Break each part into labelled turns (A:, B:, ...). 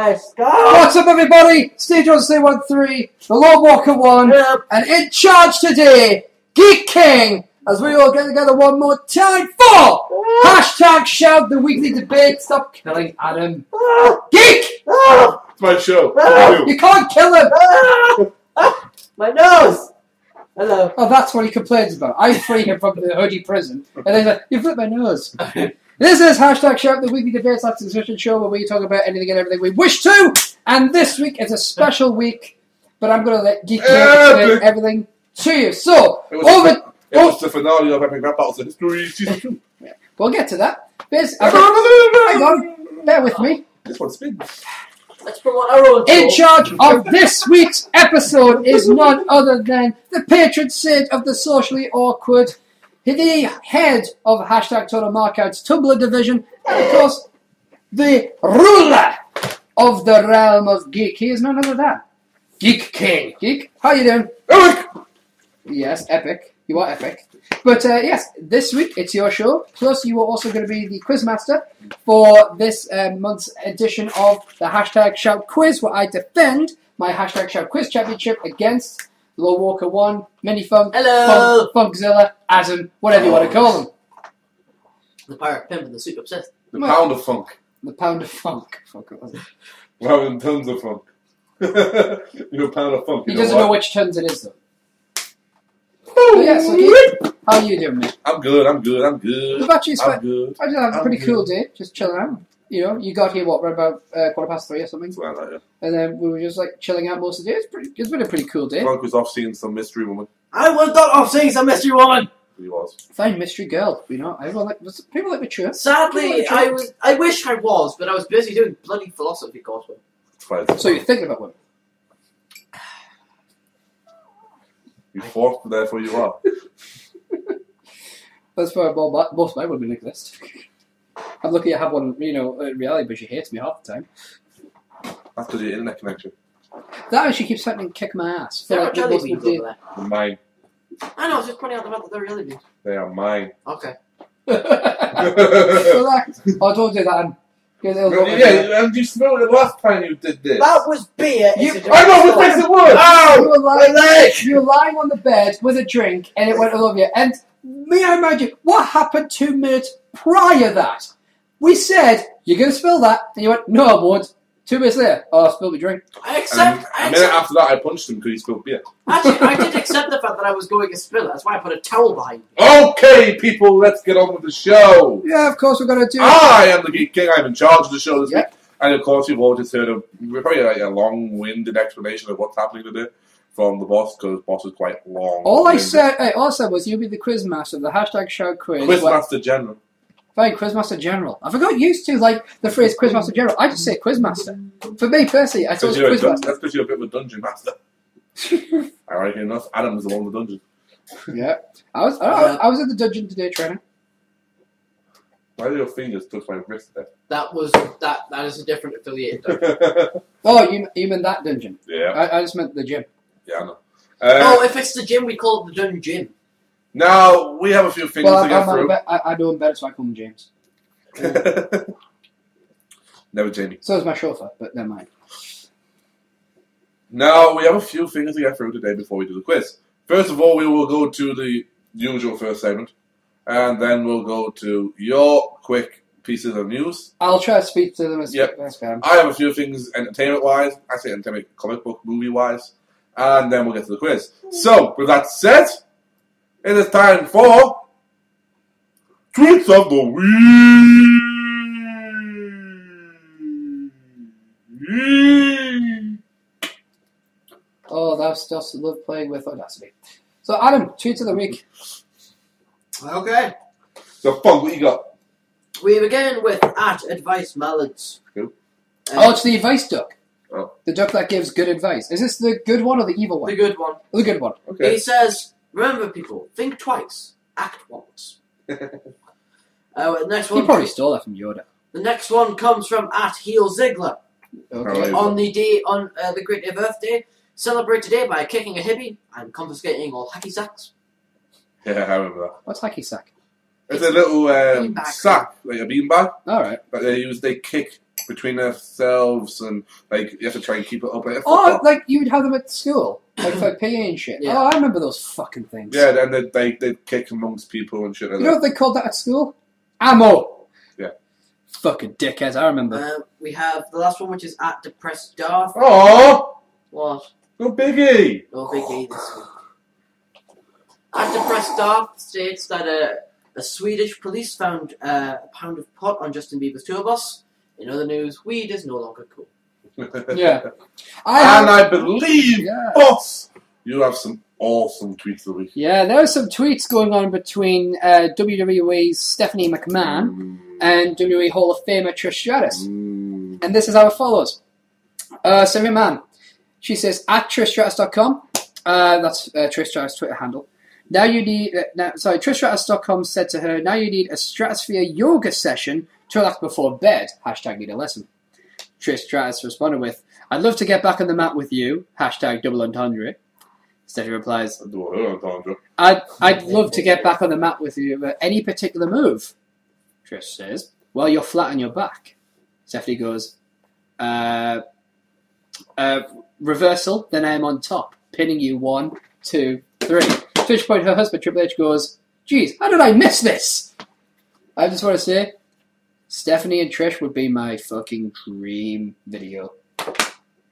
A: Let's go!
B: What's up, everybody? Stage on C13, the Lord Walker 1, and in charge today, Geek King, as we all get together one more time for hashtag shout the weekly debate. Stop killing Adam. Geek!
C: It's my show.
B: You can't kill him!
A: My nose! Hello.
B: Oh, that's what he complains about. I free him from the hoodie prison, and then he's like, you flipped my nose. This is hashtag shout the weekly debate / discussion show where we talk about anything and everything we wish to. And this week is a special week, but I'm going to let Geek explain everything to you. So,
C: it was the finale of Epic Rap Battles of History Season 2.
B: Yeah. We'll get to that. Hang on, bear with me.
C: This one spins.
A: Let's promote our own show.
B: In charge of this week's episode is none other than the patron saint of the socially awkward, the head of hashtag Total Markout's Tumblr division, and of course, the ruler of the realm of geek. He is none other than Geek King. Geek, how you doing?
C: Epic!
B: Yes, epic. You are epic. But yes, this week it's your show. Plus, you are also going to be the quizmaster for this month's edition of the hashtag Shout Quiz, where I defend my hashtag Shout Quiz championship against Lord Walker 1, Mini Funk,
A: Hello!
B: Funkzilla, Adam, whatever you want to call them.
A: The pirate pimp and the super obsessed.
C: The pound of funk.
B: The pound of funk. Fuck it, was it?
C: Rather than tons of funk. You're a pound of funk.
B: He doesn't know which tons it is, though. So, yes, okay. How are you doing, mate?
C: I'm good.
B: We've actually spent,
C: good.
B: I just had a pretty cool day, just chilling out. You know, you got here, what, right about 3:15 or something?
C: Something like that, yeah.
B: And then we were just like chilling out most of the day. It's been a pretty cool day.
C: Funk was off seeing some mystery woman.
A: I was not off seeing some mystery woman!
C: He was.
B: Fine mystery girl, you know. People like mature.
A: Sadly, I wish I was, but I was busy doing bloody philosophy coursework.
C: It's fine.
B: So you're thinking about women?
C: You fought, therefore you are.
B: That's why most of my women exist. I'm lucky I have one, you know, in reality, but she hates me half the time.
C: That's because of your internet connection.
B: That and she keeps threatening to kick my ass.
A: There are
B: like,
A: jelly
B: most of
A: beans
B: the day.
A: over there.
C: They're mine.
A: I know, I was just pointing out the fact that they're jelly beans.
C: They are mine.
A: Okay.
B: Relax. Oh, don't do that.
C: Yeah, and you smelled it last time you did this.
A: That was beer.
C: I know, what makes it worse?
B: You were lying on the bed with a drink and it went all over you. And may I imagine, what happened 2 minutes prior that? We said, you're going to spill that. And you went, no, I won't. 2 minutes later, oh, I spilled my drink.
C: A minute after that, I punched him because he spilled beer.
A: Actually, I did accept the fact that I was going to spill it. That's why I put a towel behind me.
C: Okay, people, let's get on with the show.
B: Yeah, of course we're going to do it.
C: I am the Geek King. I'm in charge of the show this week. And of course, you've all just heard probably like a long-winded explanation of what's happening today from the boss, because the boss is quite long.
B: All I said was you'll be the quizmaster, the hashtag shout quiz.
C: Quizmaster General.
B: Fine, Quizmaster General. I forgot used to like the phrase Quizmaster General. I just say Quizmaster. For me personally, I thought it was Quizmaster.
C: That's because you're a bit of a dungeon master. Ironically enough, Adam was the one in the dungeon.
B: Yeah. I was in the dungeon today training.
C: Why did your fingers touch my wrist there?
A: That is a different affiliated dungeon.
B: Oh, you meant that dungeon?
C: Yeah.
B: I just meant the gym.
C: Yeah, I know.
A: If it's the gym, we call it the dungeon gym.
C: Now, we have a few things to get through.
B: I know him better, so I call him James.
C: Never Jamie.
B: So is my chauffeur, but never mind.
C: Now, we have a few things to get through today before we do the quiz. First of all, we will go to the usual first segment, and then we'll go to your quick pieces of news.
B: I'll try to speak to them as quick as I can.
C: I have a few things entertainment-wise. I say entertainment, comic book, movie-wise. And then we'll get to the quiz. So, with that said, it is time for Tweets of the Week.
B: Oh, that's just love playing with Audacity. So, Adam, Tweets of the Week.
A: Okay.
C: So, Funk, what you got?
A: We begin with @Advice Mallards.
C: Cool.
B: It's the advice duck.
C: Oh.
B: The duck that gives good advice. Is this the good one or the evil one?
A: The good one.
B: The good one.
C: Okay.
A: He says, remember people, think twice, act once. Next one.
B: He probably stole that from Yoda.
A: The next one comes from @HeelZiggler.
B: Okay.
A: On the Great Earth Day, celebrate today by kicking a hippie and confiscating all hacky sacks.
C: Yeah, I remember that.
B: What's hacky sack?
C: It's a little sack, like a beanbag,
B: Alright.
C: that they kick between themselves, and like you have to try and keep it up.
B: Oh, like you would have them at school, like for PE and shit.
A: Yeah.
B: Oh, I remember those fucking things.
C: Yeah, and they'd kick amongst people and shit like
B: You know
C: that.
B: what they called that at school? Ammo.
C: Yeah.
B: Fucking dickheads, I remember.
A: We have the last one, which is at Depressed Darth.
C: Oh,
A: What?
C: no biggie.
A: No biggie this week. At Depressed Darth states that a Swedish police found a pound of pot on Justin Bieber's tour bus. In other news, weed is no longer cool.
B: Yeah.
C: I believe,
B: Yeah.
C: boss, you have some awesome tweets of the week.
B: Yeah, there were some tweets going on between WWE's Stephanie McMahon and WWE Hall of Famer Trish Stratus. And this is how it follows. Stephanie McMahon, she says, at TrishStratus.com, that's Trish Stratus' Twitter handle. Now you need, TrishStratus.com said to her, now you need a Stratosphere yoga session to relax before bed. Hashtag need a lesson. Trish Stratus responded with, I'd love to get back on the mat with you. Hashtag double entendre. Stephanie replies, I'd love to get back on the mat with you, but any particular move? Trish says, well, you're flat on your back. Stephanie goes, reversal, then I am on top, pinning you 1, 2, 3. Trish point her husband, Triple H, goes, geez, how did I miss this? I just want to say, Stephanie and Trish would be my fucking dream video.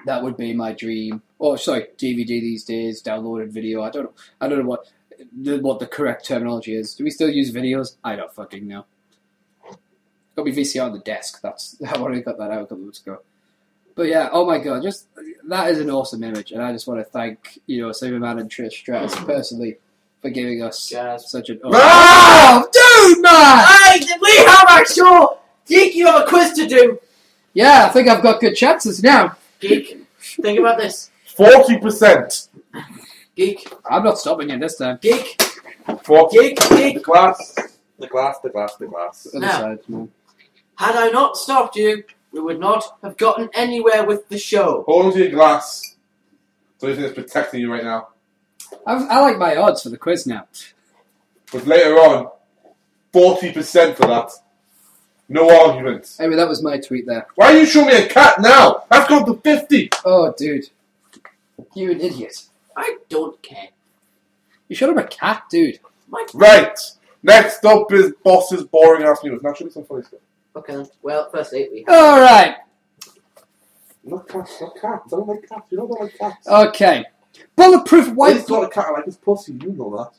B: That would be my dream. Oh, sorry, DVD these days, downloaded video. I don't know what the correct terminology is. Do we still use videos? I don't fucking know. Got me VCR on the desk. I've already got that out a couple of weeks ago. But yeah, oh my god, just that is an awesome image, and I just want to thank Stephanie McMahon and Trish Stratus personally for giving us such an.
C: Ah!
B: Dude, man!
A: Hey, we have our show. Geek, you have a quiz to do.
B: Yeah, I think I've got good chances now.
A: Geek, think about this.
C: 40%.
A: Geek,
B: I'm not stopping you this time.
A: Geek,
C: 40.
A: Geek.
C: The glass.
B: Other
A: Now.
B: side, no.
A: Had I not stopped you, we would not have gotten anywhere with the show.
C: Hold on to your glass. So you think it's protecting you right now.
B: I like my odds for the quiz now.
C: But later on, 40% for that. No arguments.
B: Anyway, that was my tweet there.
C: Why are you showing me a cat now? That's gone to 50.
B: Oh, dude. You're an idiot.
A: I don't care.
B: You showed him a cat, dude.
C: Right. Next up is Boss's boring ass news. Now show me some funny stuff.
A: Okay, then. Well, firstly, we have...
B: Alright.
C: Not cats. I don't like cats. You don't like cats.
B: Okay. Bulletproof
C: He's got a cat. I like his pussy. You know that.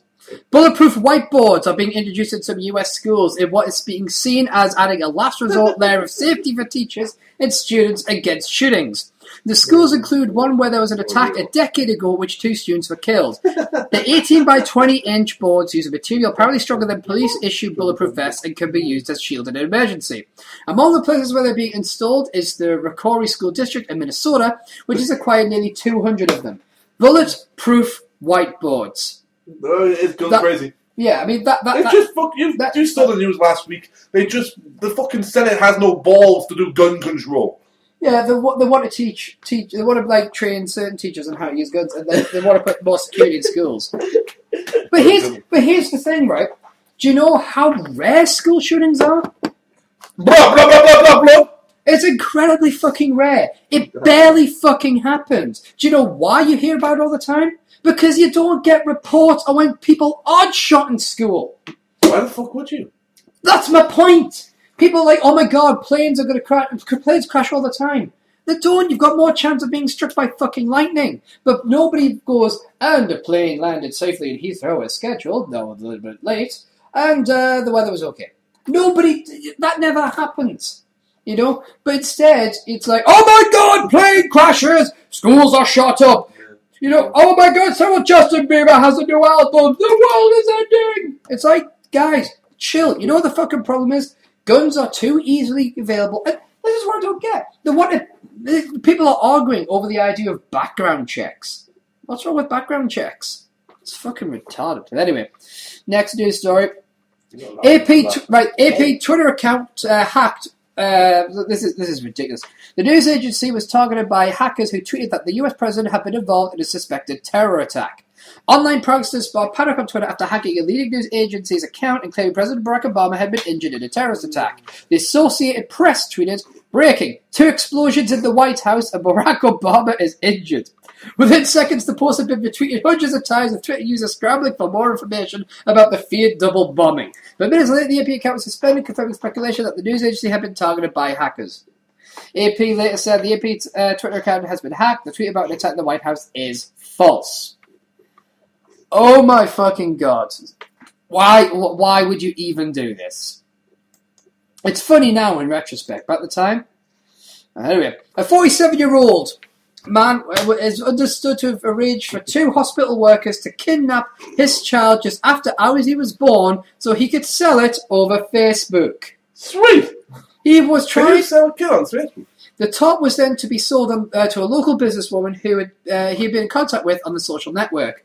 B: Bulletproof whiteboards are being introduced in some US schools in what is being seen as adding a last resort layer of safety for teachers and students against shootings. The schools include one where there was an attack a decade ago in which 2 students were killed. The 18 by 20 inch boards use a material apparently stronger than police-issued bulletproof vests and can be used as shield in an emergency. Among the places where they're being installed is the Rocori School District in Minnesota, which has acquired nearly 200 of them. Bulletproof whiteboards.
C: It's going crazy.
B: Yeah, I mean
C: You saw the news last week. The fucking Senate has no balls to do gun control.
B: Yeah, they want to teach. They want to train certain teachers on how to use guns, and they want to put more security in schools. But here's the thing, right? Do you know how rare school shootings are?
C: Blah blah blah blah blah blah.
B: It's incredibly fucking rare. It barely fucking happens. Do you know why you hear about it all the time? Because you don't get reports on when people are shot in school.
C: Why the fuck would you?
B: That's my point. People are like, oh my god, planes are going to crash. Planes crash all the time. They don't. You've got more chance of being struck by fucking lightning. But nobody goes, and a plane landed safely in Heathrow as scheduled, though a little bit late, and the weather was okay. That never happens. But instead, it's like, oh my god, plane crashes, schools are shot up. Oh my god, so Justin Bieber has a new album, the world is ending. It's like, guys, chill. You know what the fucking problem is? Guns are too easily available. And this is what I don't get. People are arguing over the idea of background checks. What's wrong with background checks? It's fucking retarded. But anyway, next news story. AP Twitter account hacked. This is ridiculous. The news agency was targeted by hackers who tweeted that the US president had been involved in a suspected terror attack. Online pranksters sparked panic on Twitter after hacking a leading news agency's account and claiming President Barack Obama had been injured in a terrorist attack. The Associated Press tweeted, "Breaking: 2 explosions in the White House and Barack Obama is injured." Within seconds, the post had been retweeted hundreds of times, with Twitter users scrambling for more information about the feared double bombing. But minutes later, the AP account was suspended, confirming speculation that the news agency had been targeted by hackers. AP later said the AP Twitter account has been hacked. The tweet about an attack in the White House is false. Oh my fucking god. Why would you even do this? It's funny now in retrospect, but at the time... Anyway, a 47-year-old man is understood to have arranged for 2 hospital workers to kidnap his child just after hours he was born so he could sell it over Facebook.
C: Sweet!
B: He was trying...
C: to sell kills, right?
B: The top was then to be sold to a local businesswoman who he had been in contact with on the social network.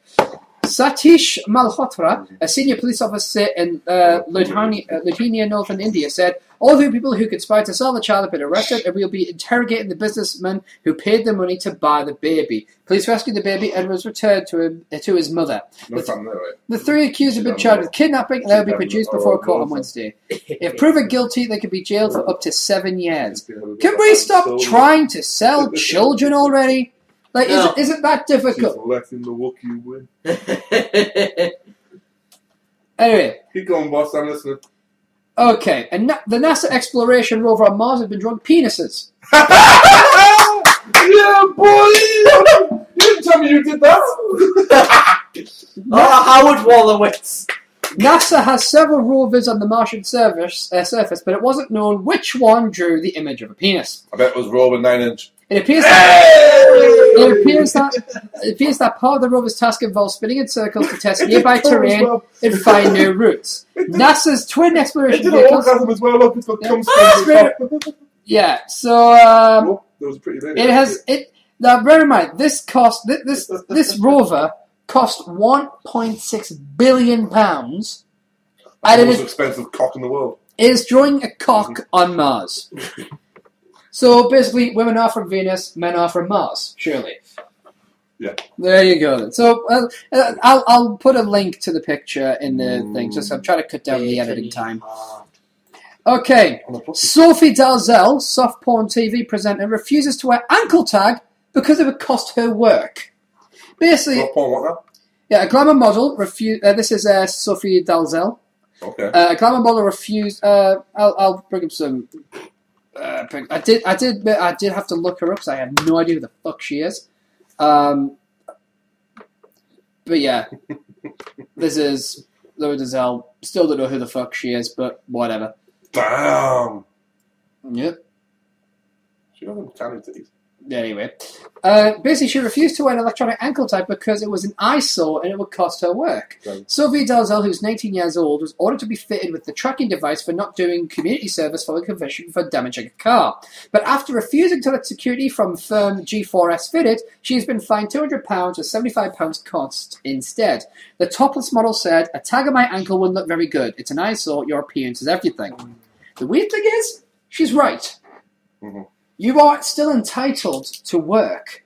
B: Satish Malhotra, a senior police officer in Ludhiana, northern India, said, "All the people who conspired to sell the child have been arrested and we'll be interrogating the businessman who paid the money to buy the baby." Police rescued the baby and was returned to his mother. The 3 accused have been charged with kidnapping and they will be produced before court on Wednesday. If proven guilty, they could be jailed for up to 7 years. Can we stop trying to sell children already? Like,
A: No.
B: is it that difficult?
C: She's letting the Wookiee win.
B: Anyway.
C: Keep going, boss. I'm listening.
B: Okay, and the NASA exploration rover on Mars has been drawing penises.
C: Yeah, boy! You didn't tell me you did that.
A: Howard Wolowitz.
B: NASA has several rovers on the Martian surface, but it wasn't known which one drew the image of a penis.
C: I bet it was Rover 9-inch.
B: It appears that part of the rover's task involves spinning in circles to test nearby terrain and find new routes. NASA's twin exploration vehicles.
C: As well, look, it's got
B: Yeah, so
C: that was pretty big.
B: it has it. Now, bear in mind, this rover cost £1.6 billion,
C: That's
B: and
C: the
B: it
C: most expensive cock in the world.
B: is drawing a cock on Mars. So basically, women are from Venus, men are from Mars, surely.
C: Yeah.
B: There you go. Then. So I'll put a link to the picture in the thing. Just I'm trying to cut down the editing time. Okay, Sophie Dalzell, soft porn TV presenter, refuses to wear ankle tag because it would cost her work. Basically, a glamour model refused. This is Sophie Dalzell.
C: Okay.
B: A glamour model refused. I'll bring up some. I did have to look her up because I have no idea who the fuck she is. But yeah, this is Laura Dalzell. Still don't know who the fuck she is, but whatever.
C: Damn.
B: Yep.
C: She doesn't carry these.
B: Anyway, basically she refused to wear an electronic ankle tag because it was an eyesore and it would cost her work.
C: Okay.
B: Sophie Dalzell, who's 19 years old, was ordered to be fitted with the tracking device for not doing community service following conviction for damaging a car. But after refusing to let security from firm G4S fit it, she has been fined £200 with £75 cost instead. The topless model said, "A tag on my ankle wouldn't look very good. It's an eyesore. Your appearance is everything." The weird thing is, she's right.
C: Mm-hmm.
B: You are still entitled to work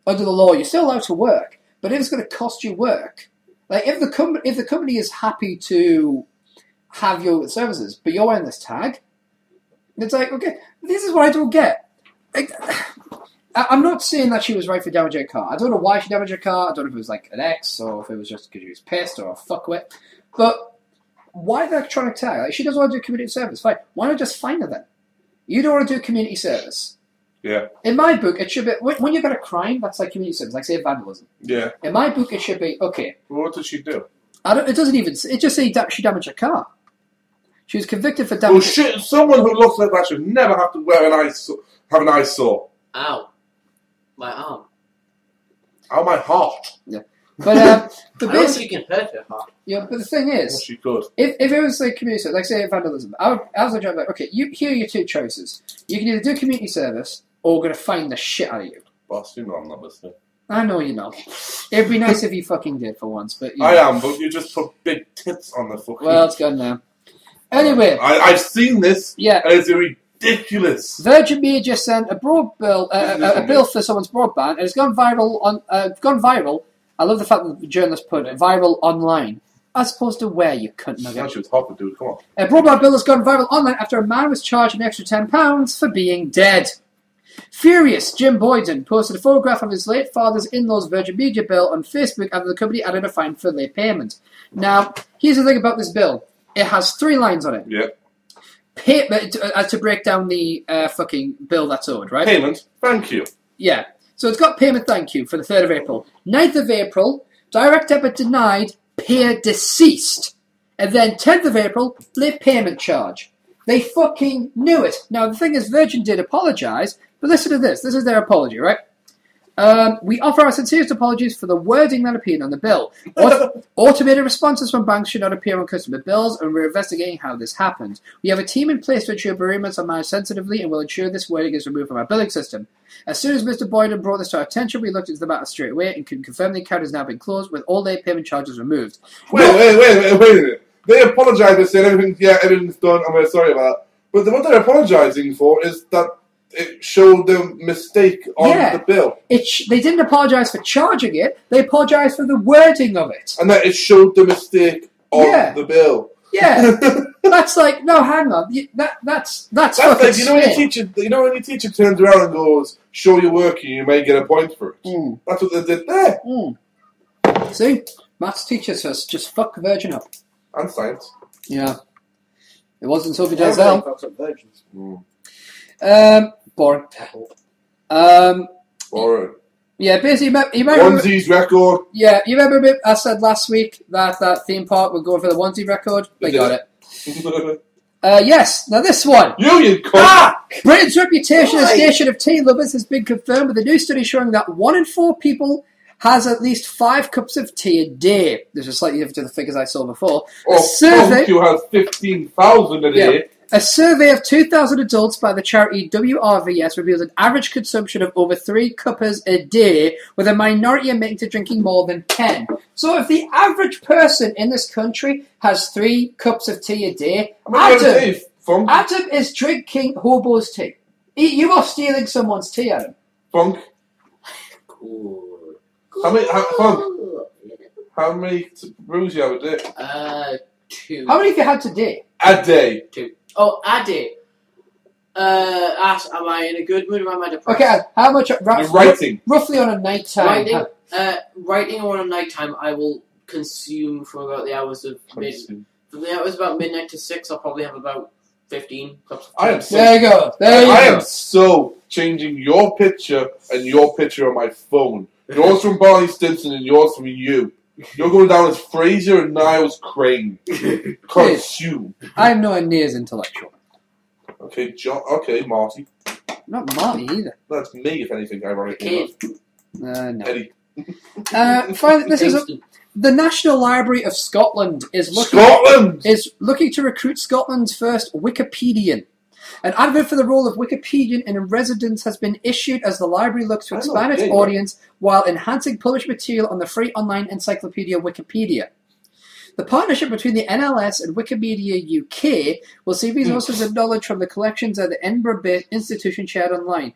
B: under the law. You're still allowed to work, but if it's going to cost you work, like if the company is happy to have your services, but you're wearing this tag, it's like, okay, this is what I don't get. I'm not saying that she was right for damaging a car. I don't know why she damaged her car. I don't know if it was like an ex or if it was just because she was pissed or a fuckwit. But why the electronic tag? Like, she doesn't want to do community service. Fine. Why not just fine her then? You don't want to do community service.
C: Yeah.
B: In my book, it should be when you've got a crime that's like community service, like say vandalism.
C: Yeah.
B: In my book, it should be okay.
C: Well, what did she do?
B: It doesn't even. It just say she damaged a car. She was convicted for damage.
C: Well, shit! Someone who looks like that should never have to wear have an eyesore.
A: Ow. My arm.
C: Ow, my heart.
B: Yeah. But
A: I don't think you can hurt her heart.
B: Yeah, but the thing is,
C: Well, she could.
B: if it was like community service, like say vandalism, I was like, okay, here are your 2 choices. You can either do community service or we're going to fine the shit out of you.
C: Boss, you know I'm not listening.
B: I know you're not. It'd be nice if you fucking did for once, but
C: I am, but you just put big tits on the fucking...
B: Well, it's gone now. Anyway.
C: I've seen this.
B: Yeah.
C: And it's ridiculous.
B: Virgin Media sent a bill for someone's broadband, and it's gone viral I love the fact that the journalist put it viral online, as opposed to where, you cunt nugget.
C: She was hot, dude. Come on.
B: A broadband bill has gone viral online after a man was charged an extra £10 for being dead. Furious, Jim Boyden posted a photograph of his late father's in-laws Virgin Media bill on Facebook after the company added a fine for late payment. Now, here's the thing about this bill. It has 3 lines on it.
C: Yeah.
B: To break down the fucking bill that's owed, right?
C: Payment. Thank you.
B: Yeah. So it's got payment thank you for the 3rd of April. 9th of April, direct debit denied, payer deceased. And then 10th of April, late payment charge. They fucking knew it. Now, the thing is, Virgin did apologise, but listen to this. This is their apology, right? We offer our sincerest apologies for the wording that appeared on the bill. Automated responses from banks should not appear on customer bills, and we're investigating how this happened. We have a team in place to ensure bereavements are managed sensitively, and will ensure this wording is removed from our billing system. As soon as Mr. Boyden brought this to our attention, we looked into the matter straight away and can confirm the account has now been closed with all late payment charges removed.
C: Wait a minute. They apologised by saying everything's done, I'm very sorry about that. But what they're apologising for is that it showed the mistake on the bill.
B: They didn't apologise for charging it, they apologised for the wording of it.
C: And that it showed the mistake on the bill.
B: Yeah. That's like, no, hang on. That's fucking
C: like, you know when your teacher turns around and goes, show your work and you may get a point for it. That's what they did there.
B: See? Maths teachers just fuck Virgin up.
C: And science.
B: Yeah. It wasn't Sophie Denzel.
A: Virgins.
B: Boring.
C: Boring.
B: Yeah, basically, you remember...
C: Onesies record.
B: Yeah, you remember I said last week that theme park would go for the onesie record? They got it. Yes, now this one.
C: You cunt!
B: Britain's reputation as nation of tea lovers has been confirmed with a new study showing that 1 in 4 people has at least 5 cups of tea a day. This is slightly different to the figures I saw before.
C: You have 15,000 a day.
B: Yeah. A survey of 2,000 adults by the charity WRVS reveals an average consumption of over 3 cuppers a day, with a minority admitting to drinking more than 10. So if the average person in this country has 3 cups of tea a day, Adam is drinking hobo's tea. You are stealing someone's tea, Adam.
C: Funk.
A: Cool.
C: How many brews you have a day?
A: 2.
B: How many have you had today?
C: A day.
A: 2. Oh, a day. Am I in a good mood or am I depressed?
B: Okay, how much?
C: Writing.
B: Roughly on a night time.
A: Writing on a night time, I will consume for about the hours of about midnight to 6. I'll probably have about 15 cups of tea.
B: There you go.
C: I am so changing your picture and your picture on my phone. Yours from Barney Stinson and yours from you. You're going down as Fraser and Niles Crane. Consume.
B: I'm nowhere near as intellectual.
C: Okay, John. Okay, Marty.
B: Not Marty either.
C: That's me, if anything, ironically.
B: No.
C: Eddie.
B: Finally, the National Library of Scotland is looking to recruit Scotland's first Wikipedian. An advert for the role of Wikipedian in residence has been issued as the library looks to expand its audience while enhancing published material on the free online encyclopedia Wikipedia. The partnership between the NLS and Wikimedia UK will see resources and knowledge from the collections at the Edinburgh-based institution shared online.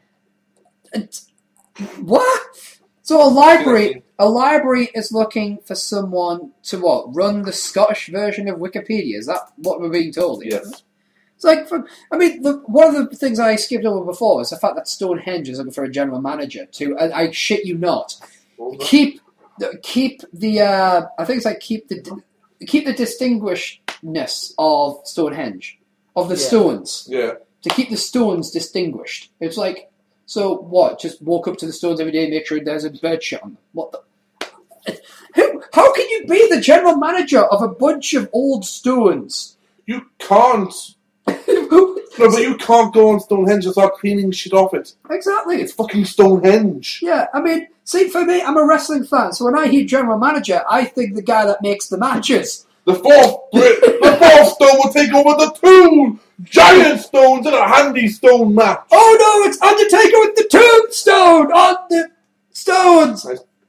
B: What? So a library is looking for someone to run the Scottish version of Wikipedia? Is that what we're being told here?
C: Yes.
B: It's like, one of the things I skipped over before is the fact that Stonehenge is looking for a general manager to, I shit you not, keep the distinguishedness of Stonehenge, of the stones.
C: Yeah.
B: To keep the stones distinguished. It's like, so what? Just walk up to the stones every day and make sure there's a bird shit on them. What the? How can you be the general manager of a bunch of old stones?
C: You can't. No, but you can't go on Stonehenge and start cleaning shit off it.
B: Exactly.
C: It's fucking Stonehenge.
B: Yeah, I mean, see, for me, I'm a wrestling fan, so when I hear general manager, I think the guy that makes the matches.
C: The fourth stone will take over the 2 giant stones in a handy stone match.
B: Oh no, it's Undertaker with the tombstone on the stones.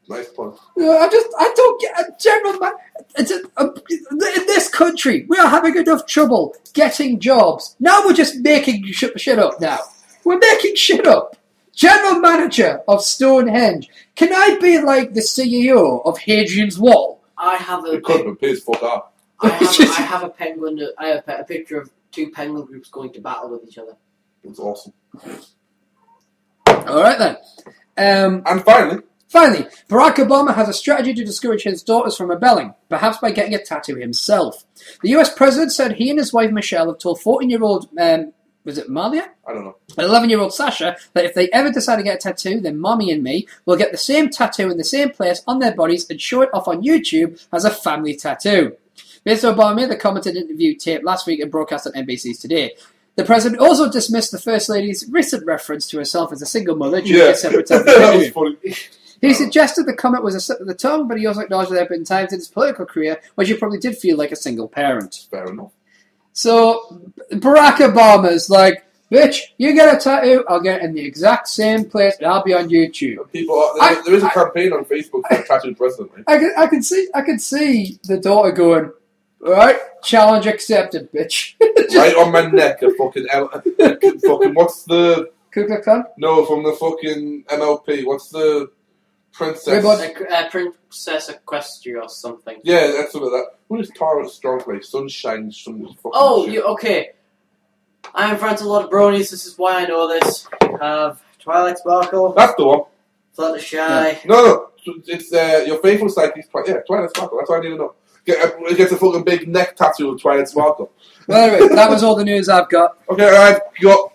C: Nice point.
B: I don't get a general man. In this country, we are having enough trouble getting jobs. Now we're just making shit up now. We're making shit up. General Manager of Stonehenge. Can I be like the CEO of Hadrian's Wall?
A: I have a
C: It could have been pissed fuck off.
A: I have a penguin. I have a picture of two penguin groups going to battle with each other.
C: It's awesome.
B: All right then.
C: And finally,
B: Barack Obama has a strategy to discourage his daughters from rebelling, perhaps by getting a tattoo himself. The US president said he and his wife Michelle have told 14-year-old, was it Malia?
C: I don't know.
B: And 11-year-old Sasha that if they ever decide to get a tattoo, then Mommy and me will get the same tattoo in the same place on their bodies and show it off on YouTube as a family tattoo. Mr. Obama, the commented interview tape last week and broadcast on NBC's Today. The president also dismissed the First Lady's recent reference to herself as a single mother during a separate time.
C: That was funny.
B: He suggested the comment was a slip of the tongue, but he also acknowledged that there have been times in his political career when she probably did feel like a single parent.
C: Fair enough.
B: So, Barack Obama's like, bitch, you get a tattoo, I'll get it in the exact same place, and I'll be on YouTube.
C: There is a campaign on Facebook for a tattooed president. Right?
B: I can see the daughter going, alright, challenge accepted, bitch.
C: Right on my neck, a fucking what's the...
B: Ku Klux Klan?
C: No, from the fucking MLP. What's the princess?
A: Princess Equestria or something.
C: Yeah, that's something like that. Who is Tara Strongplay? Sunshine, some fucking shit.
A: Okay. I am friends with a lot of bronies. This is why I know this. You have Twilight Sparkle.
C: That's the one.
A: Fluttershy.
C: Yeah. No. It's your faithful sidekick. Yeah, Twilight Sparkle. That's what I need to know. It gets a fucking big neck tattoo of Twilight Sparkle.
B: Well, anyway, that was all the news I've got.
C: Okay, I've got...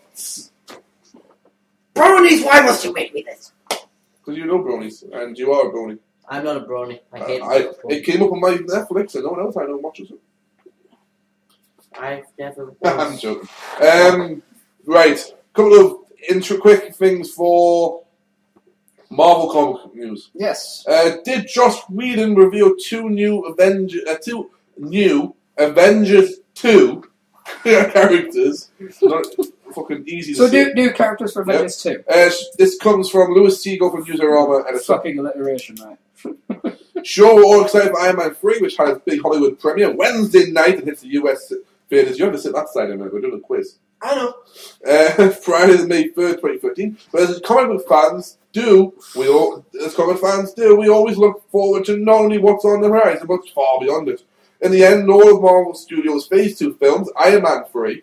A: Bronies, why must you make me this?
C: Because you know bronies, and you are a brony.
A: I'm not a brony. I hate it.
C: It came up on my Netflix, and no one else I know watches it.
A: I've never...
C: I'm joking. Right, couple of quick things for Marvel comic news.
B: Yes.
C: Did Joss Whedon reveal two new Avengers 2 characters? Not fucking easy to
B: So
C: say.
B: new characters for Avengers 2.
C: This comes from Louis Siegel from Newsarama and it's
B: Fucking alliteration, right?
C: Sure, we're all excited for Iron Man 3, which had its big Hollywood premiere Wednesday night and hits the US theaters. You have to sit that side of it. We're doing a quiz.
A: I know.
C: Friday, May 3rd, 2015. But as comic book fans we always look forward to not only what's on the horizon, but far beyond it. In the end, all of Marvel Studios' Phase 2 films, Iron Man 3,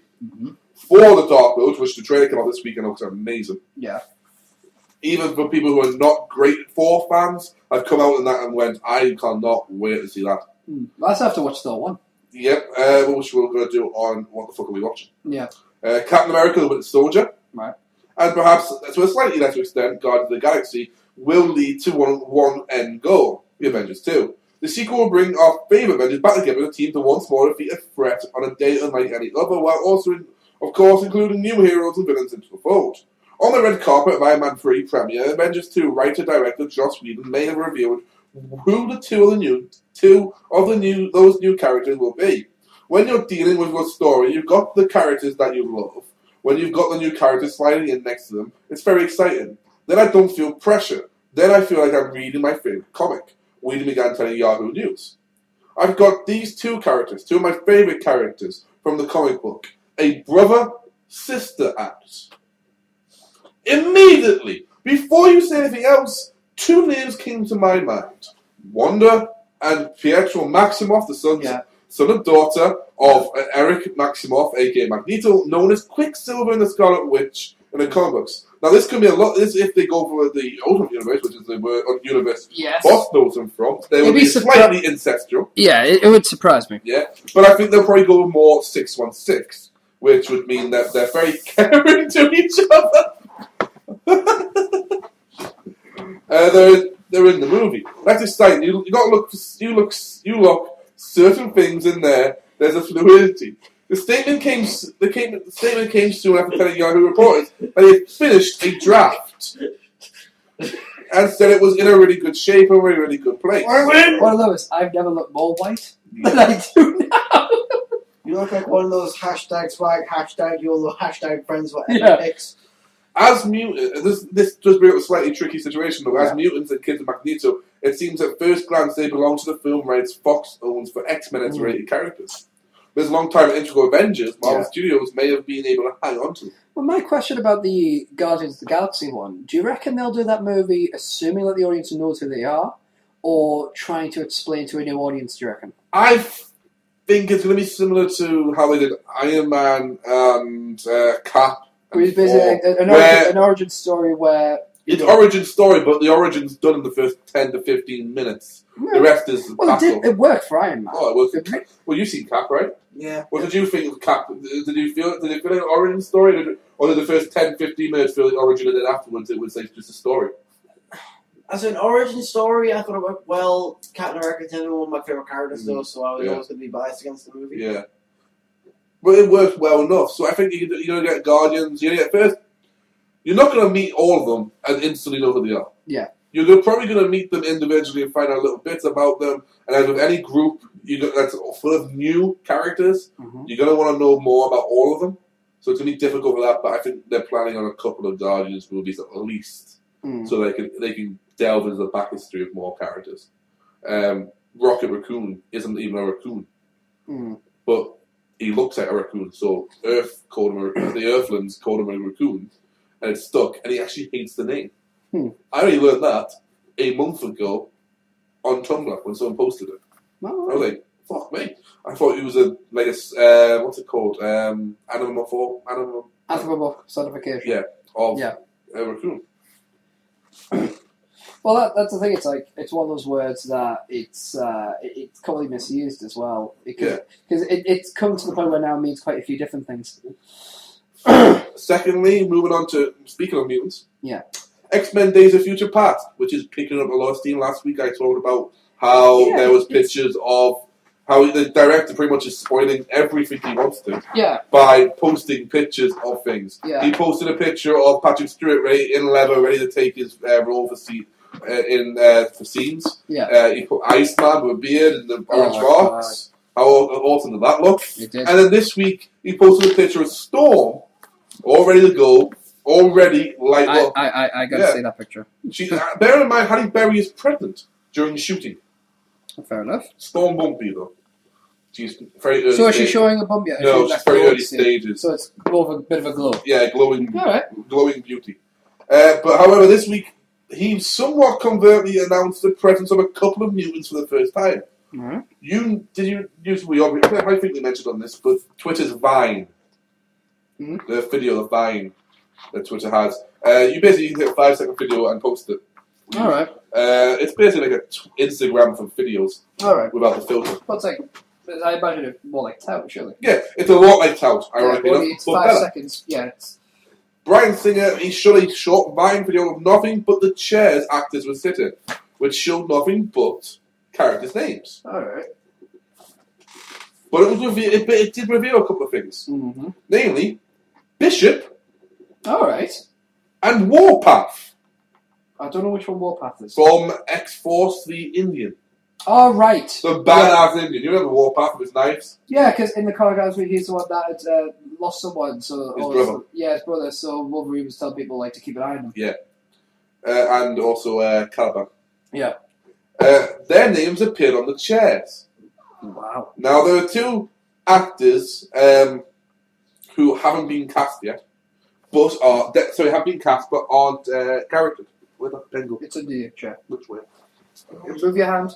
C: For the Dark World, which the trailer came out this week and looks amazing.
B: Yeah.
C: Even for people who are not great Thor fans, I've come out in that and went, I cannot wait to see that.
B: Let's have to watch Thor 1.
C: Yep, which we're going to do on What the Fuck Are We Watching?
B: Yeah.
C: Captain America, the Winter Soldier.
B: Right.
C: And perhaps, to a slightly lesser extent, Guardians of the Galaxy will lead to one end goal, the Avengers 2. The sequel will bring our favourite Avengers back together as a team to once more defeat a threat on a day unlike any other, while also, of course, including new heroes and villains into the fold. On the red carpet of Iron Man 3 premiere, Avengers 2 writer-director Joss Whedon may have revealed who those new characters will be. When you're dealing with your story, you've got the characters that you love. When you've got the new characters sliding in next to them, it's very exciting. Then I don't feel pressure. Then I feel like I'm reading my favourite comic. Whedon began telling Yahoo News. I've got these two characters, two of my favourite characters from the comic book. A brother-sister act. Immediately, before you say anything else, two names came to my mind. Wanda and Pietro Maximoff, the son and daughter of Eric Maximoff, a.k.a. Magneto, known as Quicksilver and the Scarlet Witch in the comic books. Now, this can be a lot. This if they go for the Ultimate Universe, which is the universe Boss knows them from. They would be slightly incestual.
B: Yeah, it would surprise me.
C: Yeah, but I think they'll probably go more 616, which would mean that they're very caring to each other. They're in the movie. That's exciting. You got to look certain things in there. There's a fluidity. The statement came soon after telling Yahoo reporters that he had finished a draft and said it was in a really good shape and a really good place.
B: One of those. I've never looked more white than I do now.
A: You look like one of those hashtag swag, hashtag YOLO, hashtag friends with pics.
C: As mutants, this does bring up a slightly tricky situation though. As mutants and kids of Magneto, it seems at first glance they belong to the film rights Fox owns for X-Men X-rated characters. This long-time integral Avengers, Marvel Studios may have been able to hang on to.
B: Well, my question about the Guardians of the Galaxy one, do you reckon they'll do that movie assuming that the audience knows who they are, or trying to explain to a new audience, do you reckon?
C: I think it's going to be similar to how they did Iron Man and Cap.
B: It's basically an origin story where...
C: It's origin story, but the origin's done in the first 10 to 15 minutes. The rest is battle.
B: It worked for Iron Man.
C: Oh, it worked. Well, you've seen Cap, right?
A: Yeah.
C: What did you think of Cap? Did it feel like an origin story? Or did the first 10, 15 minutes feel like origin, and then afterwards it was like just a story?
A: As an origin story, I thought it worked well. Captain America's one of my favourite characters, though, so I was always going to be biased against the movie.
C: Yeah. But it worked well enough. So I think you're going to get Guardians. You're not going to meet all of them and instantly know who they are.
B: Yeah.
C: You're probably going to meet them individually and find out little bits about them. And as with any group that's full of new characters, you're going to want to know more about all of them. So it's going to be difficult for that, but I think they're planning on a couple of Guardians movies at least. So they can delve into the back history of more characters. Rocket Raccoon isn't even a raccoon. But he looks like a raccoon, so Earth called him the Earthlings called him a raccoon, and it stuck, and he actually hates the name. I only learned that a month ago on Tumblr when someone posted it. I was like, fuck me. I thought he was what's it called?
B: Anthropomorphification.
C: Yeah, of a raccoon.
B: Well, that's the thing. It's like it's one of those words that it's commonly misused as well because it's come to the point where now it means quite a few different things.
C: Secondly, moving on to speaking of mutants, X-Men: Days of Future Past, which is picking up a lot of steam. Last week I talked about how there was pictures of how the director pretty much is spoiling everything he wants to by posting pictures of things. He posted a picture of Patrick Stewart in leather, ready to take his role for scenes. He put Iceman with a beard and the orange rocks. How awesome did that look?
B: It did.
C: And then this week he posted a picture of Storm, all ready to go, already light up.
B: I gotta see that picture.
C: Bear in mind, Halle Berry is pregnant during the shooting.
B: Fair enough.
C: Storm bumpy though. She's very early.
B: So is she showing a bump yet?
C: No, she's very early stages.
B: So it's more of a bit of a glow.
C: Yeah, glowing beauty. But however, this week he somewhat covertly announced the presence of a couple of mutants for the first time. I think we mentioned on this, but Twitter's Vine, the video of Vine that Twitter has, you basically can take a 5-second video and post it.
B: All right.
C: It's basically like an Instagram for videos.
B: All right.
C: Without the filter.
B: What's like? I imagine it's more like Tout, surely.
C: Yeah, it's a lot like Tout, ironically enough.
B: It's 5 seconds. Yeah.
C: Bryan Singer, he shot a short Vine video of nothing but the chairs actors were sitting, which showed nothing but characters' names.
B: Alright.
C: But it did reveal a couple of things. Namely, Bishop.
B: Alright.
C: And Warpath.
B: I don't know which one Warpath is.
C: From X-Force the Indian.
B: Oh, right.
C: The badass Indian. You remember Warpath with his knives?
B: Yeah, because in the comic he's the one that had lost someone. So
C: his brother.
B: His brother. So Wolverine was telling people to keep an eye on them.
C: Yeah. And also Caliban.
B: Yeah.
C: Their names appeared on the chairs.
B: Wow.
C: Now, there are two actors who haven't been cast yet, but have been cast but aren't characters. Where'd that pen go?
B: It's in the chair.
C: Which way?
B: Move your hand.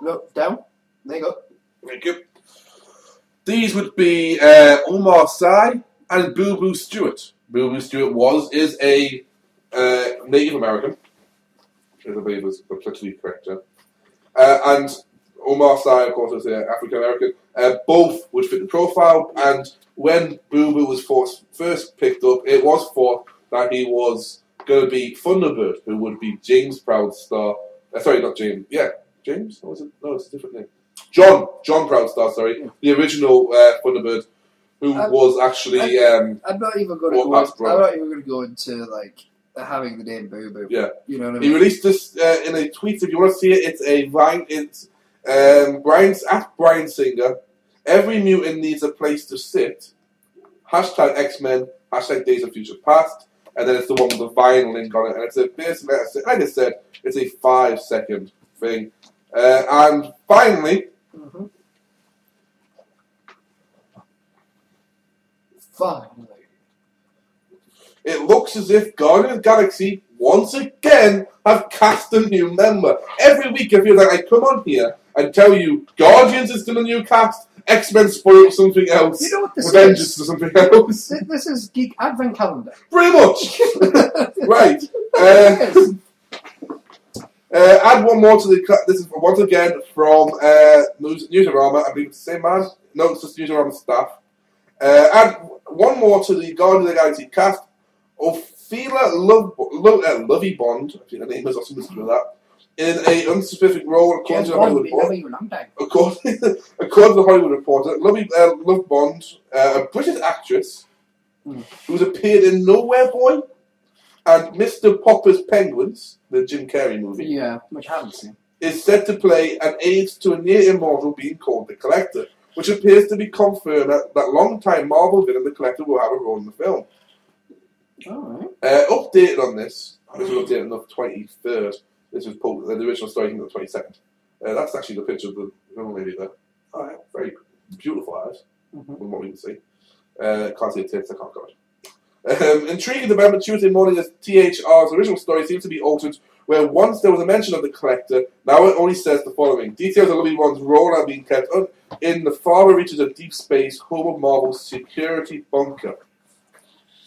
B: Look, down. There you go.
C: Thank you. These would be Omar Sy and Boo Boo Stewart. Boo Boo Stewart is a Native American. I believe was politically correct. And Omar Sy, of course, is African American. Both would fit the profile. And when Boo Boo was first picked up, it was thought that he was going to be Thunderbird, who would be James Proudstar. Sorry, not James. Yeah, James? Or was it? No, it's a different name. John Proudstar, sorry. The original Thunderbird, who was actually...
B: I'm not even going to go into, having the name Boo Boo.
C: Yeah.
B: You know what I mean?
C: He released this in a tweet. If you want to see it, it's a Vine. It's Bryan Singer. Every mutant needs a place to sit. Hashtag X-Men. Hashtag Days of Future Past. And then it's the one with the Vine link on it. And it's basically, like I said, it's a 5-second thing. And finally...
B: Finally.
C: It looks as if Guardians of the Galaxy, once again, have cast a new member. Every week I feel like I come on here and tell you, Guardians is still a new cast, X-Men spoiled something else,
B: You know what this
C: Avengers
B: is?
C: to something else.
B: This is Geek Advent Calendar.
C: Pretty much. Right. Add one more to the... This is once again from Newsarama. I believe it's the same man. No, it's just Newsarama staff. Add one more to the Guardians of the Galaxy cast. Ophelia Lovey Bond, I think the name is or something to do with that, in a unspecific role according to the Hollywood Reporter. According to the Hollywood Reporter, Love Bond, a British actress who's appeared in Nowhere Boy and Mr. Popper's Penguins, the Jim Carrey movie.
B: Yeah, which I haven't seen.
C: Is said to play an aide to a near immortal being called the Collector, which appears to be confirmed that long-time Marvel villain the Collector will have a role in the film.
B: Alright.
C: Updated on this. This was updated on the 23rd. This was the original story on the 22nd. That's actually the picture of the young lady there. Alright, very beautiful eyes, from what we can see. Can't see the tits, I can't go. Intriguing development Tuesday morning as THR's original story seems to be altered, where once there was a mention of the Collector, now it only says the following. Details of Lovely One's role are being kept in the farther reaches of deep space, home of Marvel's security bunker.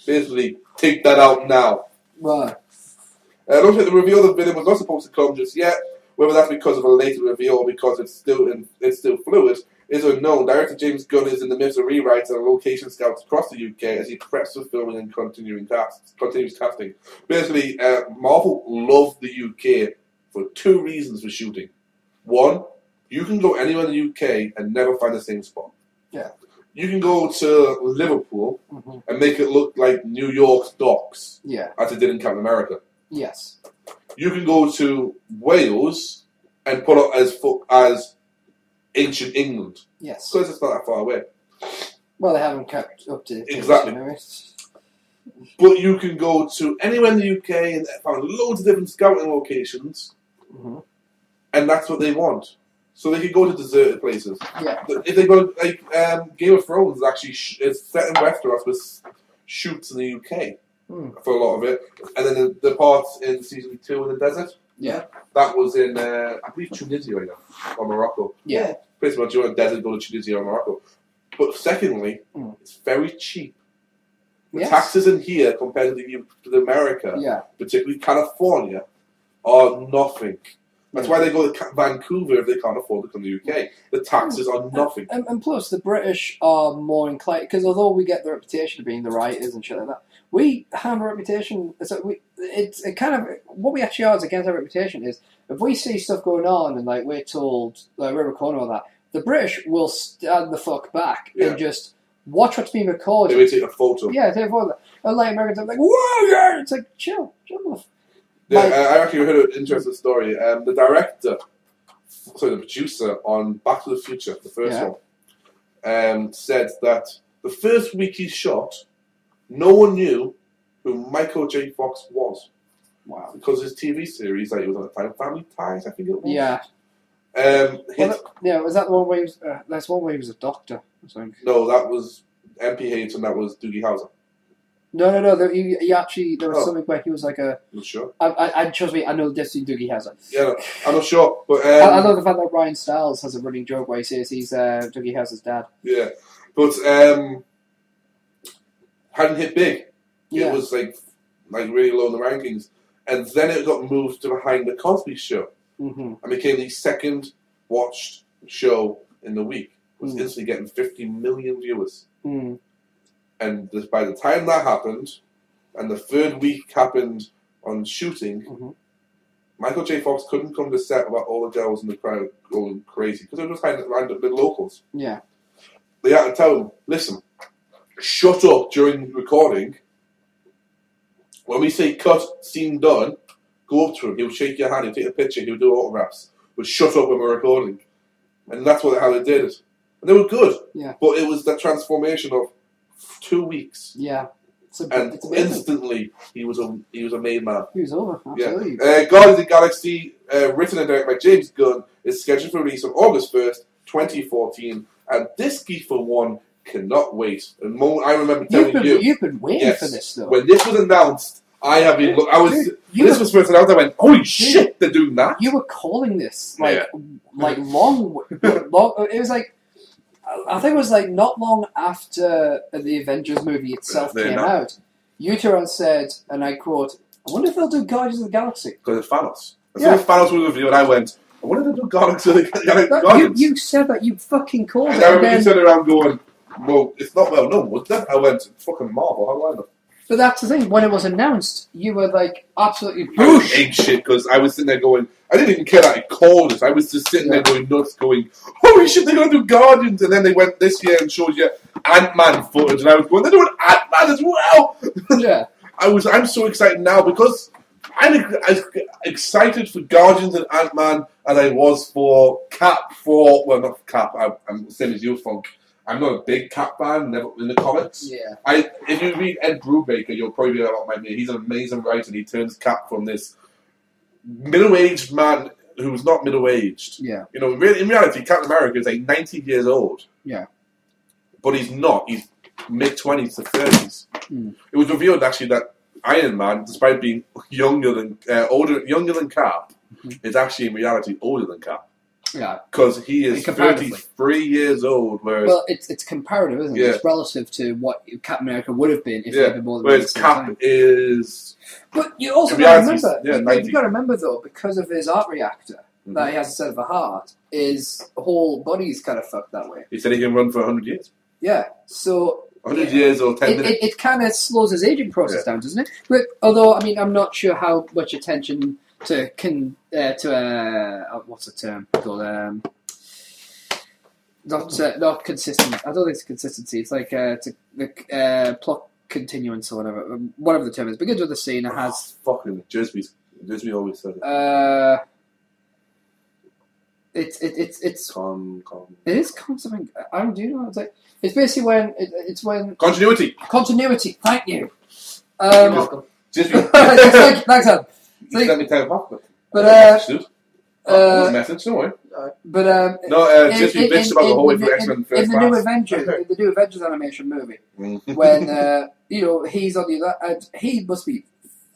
C: Basically, take that out now.
B: Right.
C: Looks like the reveal of the villain was not supposed to come just yet. Whether that's because of a later reveal or because it's still fluid is unknown. Director James Gunn is in the midst of rewrites and location scouts across the UK as he preps for filming and continues casting. Basically, Marvel love the UK for two reasons for shooting. One, you can go anywhere in the UK and never find the same spot.
B: Yeah.
C: You can go to Liverpool and make it look like New York's docks, as it did in Captain America.
B: Yes.
C: You can go to Wales and put it as ancient England.
B: Yes.
C: Because it's not that far away.
B: Well, they haven't kept up to
C: Exactly. But you can go to anywhere in the UK and find loads of different scouting locations, and that's what they want. So they can go to deserted places.
B: Yeah.
C: If they go, like, Game of Thrones actually is set in Westeros with shoots in the UK for a lot of it. And then the parts in season 2 in the desert.
B: Yeah.
C: That was in, I believe, Tunisia right now, or Morocco.
B: Yeah.
C: Pretty much, you're in a desert, go to Tunisia or Morocco. But secondly, it's very cheap. The taxes in here compared to America, particularly California, are nothing. That's why they go to Vancouver if they can't afford to come to the UK. The taxes are nothing.
B: And plus, the British are more inclined, because although we get the reputation of being the writers and shit like that, we have a reputation. It's kind of what we actually are against our reputation is if we see stuff going on and like we're told, like we're recording all that, the British will stand the fuck back and just watch what's being recorded.
C: They will take a photo.
B: Yeah, take a photo. And like Americans are like, whoa, yeah! It's like chill.
C: Yeah, I actually heard an interesting story. The the producer on Back to the Future, the first one, said that the first week he shot, no one knew who Michael J. Fox was.
B: Wow. Because
C: his TV series that he was on at the time, Family Ties, I think it was.
B: Yeah. Was that the one where he was? That's one where he was a doctor. I think.
C: No, that was MPH, and that was Doogie Howser.
B: No. He actually there was something where he was like a.
C: Not sure.
B: I trust me. I know this is Doogie Howser.
C: Yeah, no, I'm not sure, but
B: I know the fact that Ryan Stiles has a running joke where he says he's Doogie Howser's dad.
C: Yeah, but hadn't hit big.
B: Yeah.
C: It was like really low in the rankings, and then it got moved to Behind the Cosby Show, and became the second watched show in the week. It was instantly getting 50 million viewers. And by the time that happened, and the third week happened on shooting, Michael J. Fox couldn't come to set without all the girls in the crowd going crazy because it was kind of random with locals.
B: Yeah,
C: they had to tell him, listen, shut up during recording. When we say cut, scene done, go up to him. He'll shake your hand. He'll take a picture. He'll do autographs. But shut up when we're recording, and that's how they did it. And they were good. Yeah, but it was that transformation of 2 weeks.
B: Yeah.
C: And instantly, he was a made man.
B: He was over, absolutely.
C: Yeah. Guardians of the Galaxy, written and directed by James Gunn, is scheduled for release on August 1st, 2014. And this geek for one cannot wait. The moment I remember telling you,
B: you've been waiting
C: yes,
B: for this though.
C: when this was announced, I have been. This was first announced. I went, holy shit, they're doing that.
B: You were calling this like long. It was like. I think it was like not long after the Avengers movie itself came out. You two said, and I quote, "I wonder if they'll do Guardians of the Galaxy."
C: Because it's Thanos. As soon as Thanos was revealed, I went, "I wonder if they'll do Guardians of the Galaxy."
B: You said that. You fucking called it.
C: And I remember you turning around going, "Well, it's not well known, was that?" I went, "It's fucking Marvel. How do I know?"
B: But that's the thing. When it was announced, you were like absolutely.
C: I was ape shit because I was sitting there going, I didn't even care that it called us. I was just sitting there going nuts, going, holy shit, they're going to do Guardians. And then they went this year and showed you Ant-Man footage. And I was going, they're doing Ant-Man as well.
B: Yeah.
C: I'm so excited now because I'm as excited for Guardians and Ant-Man as I was for Cap well, not Cap, I'm the same as you, Funk. I'm not a big Cap fan, never in the comics.
B: Yeah.
C: If you read Ed Brubaker, you'll probably be about my name. He's an amazing writer, and he turns Cap from this middle-aged man who's not middle-aged.
B: Yeah.
C: You know, in reality, Captain America is like 90 years old.
B: Yeah.
C: But he's not. He's mid-20s to 30s.
B: Mm.
C: It was revealed, actually, that Iron Man, despite being younger than Cap, is actually, in reality, older than Cap.
B: Yeah.
C: Because he is 33 years old, whereas...
B: Well, it's comparative, isn't it?
C: Yeah.
B: It's relative to what Captain America would have been if he had been more than
C: whereas Cap is...
B: But you also got to remember, you've got to remember, though, because of his art reactor, that he has instead of a heart, his whole body's kind of fucked that way.
C: He said he can run for 100 years.
B: Yeah, so...
C: 100 years or 10 minutes.
B: It kind of slows his aging process down, doesn't it? But, although, I mean, I'm not sure how much attention to what's the term called? Not consistent. I don't think it's consistency. It's like to the plot continuance or whatever the term is. Begins with the scene. It has
C: fucking Disney always said it.
B: It's
C: It
B: is something. I don't do you know. It's basically when it's when
C: continuity.
B: Continuity. Thank you.
A: You're welcome.
B: Thanks, Adam.
C: Let me tell you about message, don't worry.
B: But
C: just be bitched about the whole way through X-Men first
B: in the new Avengers, the new Avengers animation movie, when he's on the other, and he must be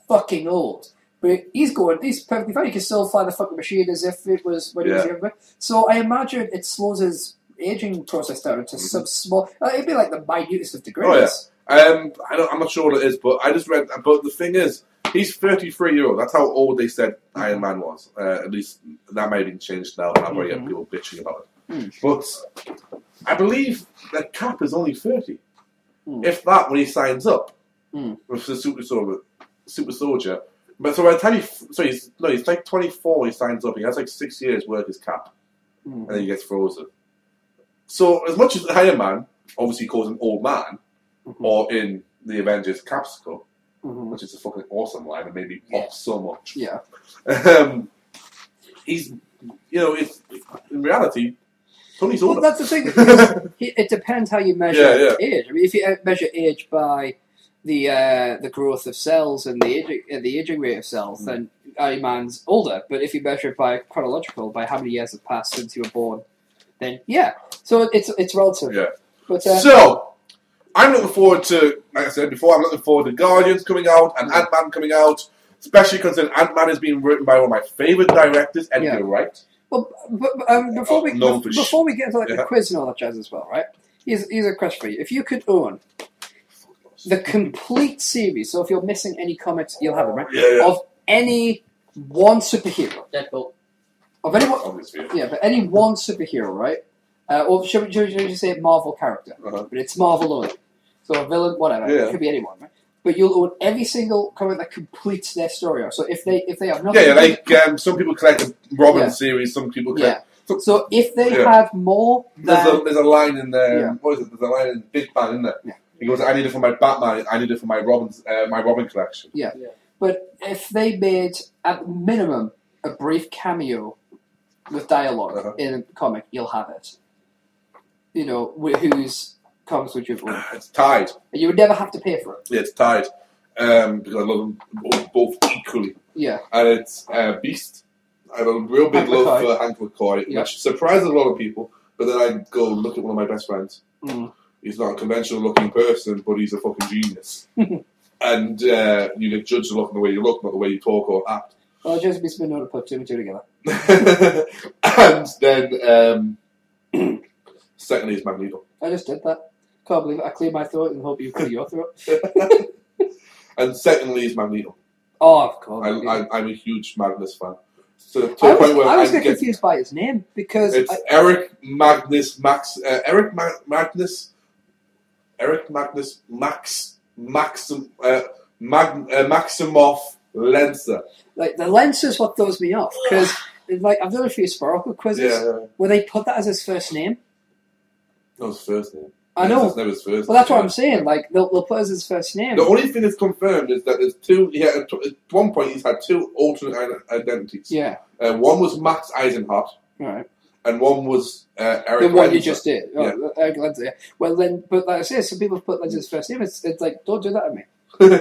B: fucking old, but he's perfectly fine. He can still fly the fucking machine as if it was when he was younger. So I imagine it slows his aging process down into some small. It'd be like the minutest of degrees.
C: Oh yeah. I'm not sure what it is, but I just read. But the thing is, he's 33 years old. That's how old they said Iron Man was. At least that might have been changed now, and I've already had people bitching about it. But I believe that Cap is only 30. If that, when he signs up with the Super Soldier. But so by the time he's like 24 when he signs up. He has like 6 years work as Cap. And then he gets frozen. So as much as Iron Man obviously calls him old man, or in the Avengers Capsicle, which is a fucking awesome line and made me pop so much.
B: Yeah.
C: He's, it's in reality, Tony's older.
B: Well, that's the thing. It depends how you measure age. I mean, if you measure age by the growth of cells and the aging rate of cells, then Iron Man's older. But if you measure it by chronological, by how many years have passed since you were born, then so it's relative.
C: Yeah.
B: But
C: so I'm looking forward to, like I said before, I'm looking forward to Guardians coming out and Ant-Man coming out, especially considering Ant-Man is being written by one of my favourite directors, Edgar Wright.
B: Well, before we get into the quiz and all that jazz as well, right? Here's a question for you. If you could own the complete series, so if you're missing any comics, you'll have them, right? Of any one superhero.
A: Deadpool.
B: Of anyone, but any one superhero, right? Or should we just say Marvel character? But it's Marvel only. So a villain, whatever. It could be anyone, right? But you'll own every single comic that completes their story arc. So if they have nothing...
C: Yeah, like some people collect the Robin series, some people collect...
B: So if they have more than...
C: There's a line in there... What is it? There's a line in Big Bang, isn't there? Yeah. He goes, I need it for my Batman, I need it for my Robin collection.
B: Yeah. But if they made, at minimum, a brief cameo with dialogue in a comic, you'll have it. Whose comics would you have owned?
C: It's tied.
B: And you would never have to pay for it.
C: Yeah, it's tied. Because I love them both equally.
B: Yeah.
C: And it's Beast. I have a real big love for Hank McCoy, which surprises a lot of people. But then I go look at one of my best friends. he's not a conventional looking person, but he's a fucking genius. And you get judged a lot on the way you look, not the way you talk or act.
B: Well, just be spin to put two and two together.
C: And then, secondly, is Magneto.
B: I just did that. Can't believe it. I cleared my throat and hope you clear your throat.
C: And secondly, is Magneto.
B: Oh, of course.
C: I'm a huge Magnus fan. So to
B: I
C: the point where
B: I was getting confused by his name because
C: it's Eric Magnus Max Eric Magnus Maximoff Lenser.
B: like the lens is what throws me off because like I've done a few historical quizzes where they put that as his first name.
C: No, his first name.
B: I know.
C: It's never his first.
B: Well, that's what I'm saying. Like they'll put as his first name.
C: The only thing that's confirmed is that there's two. Yeah, at one point he's had two alternate identities.
B: Yeah.
C: One was Max Eisenhardt.
B: Right.
C: And one was Eric.
B: The one
C: Lenser.
B: you just did. Oh,
C: Yeah.
B: Eric Lenser. Yeah. Well then, but like I say, some people have put Lenser's first name. It's like don't do that to me.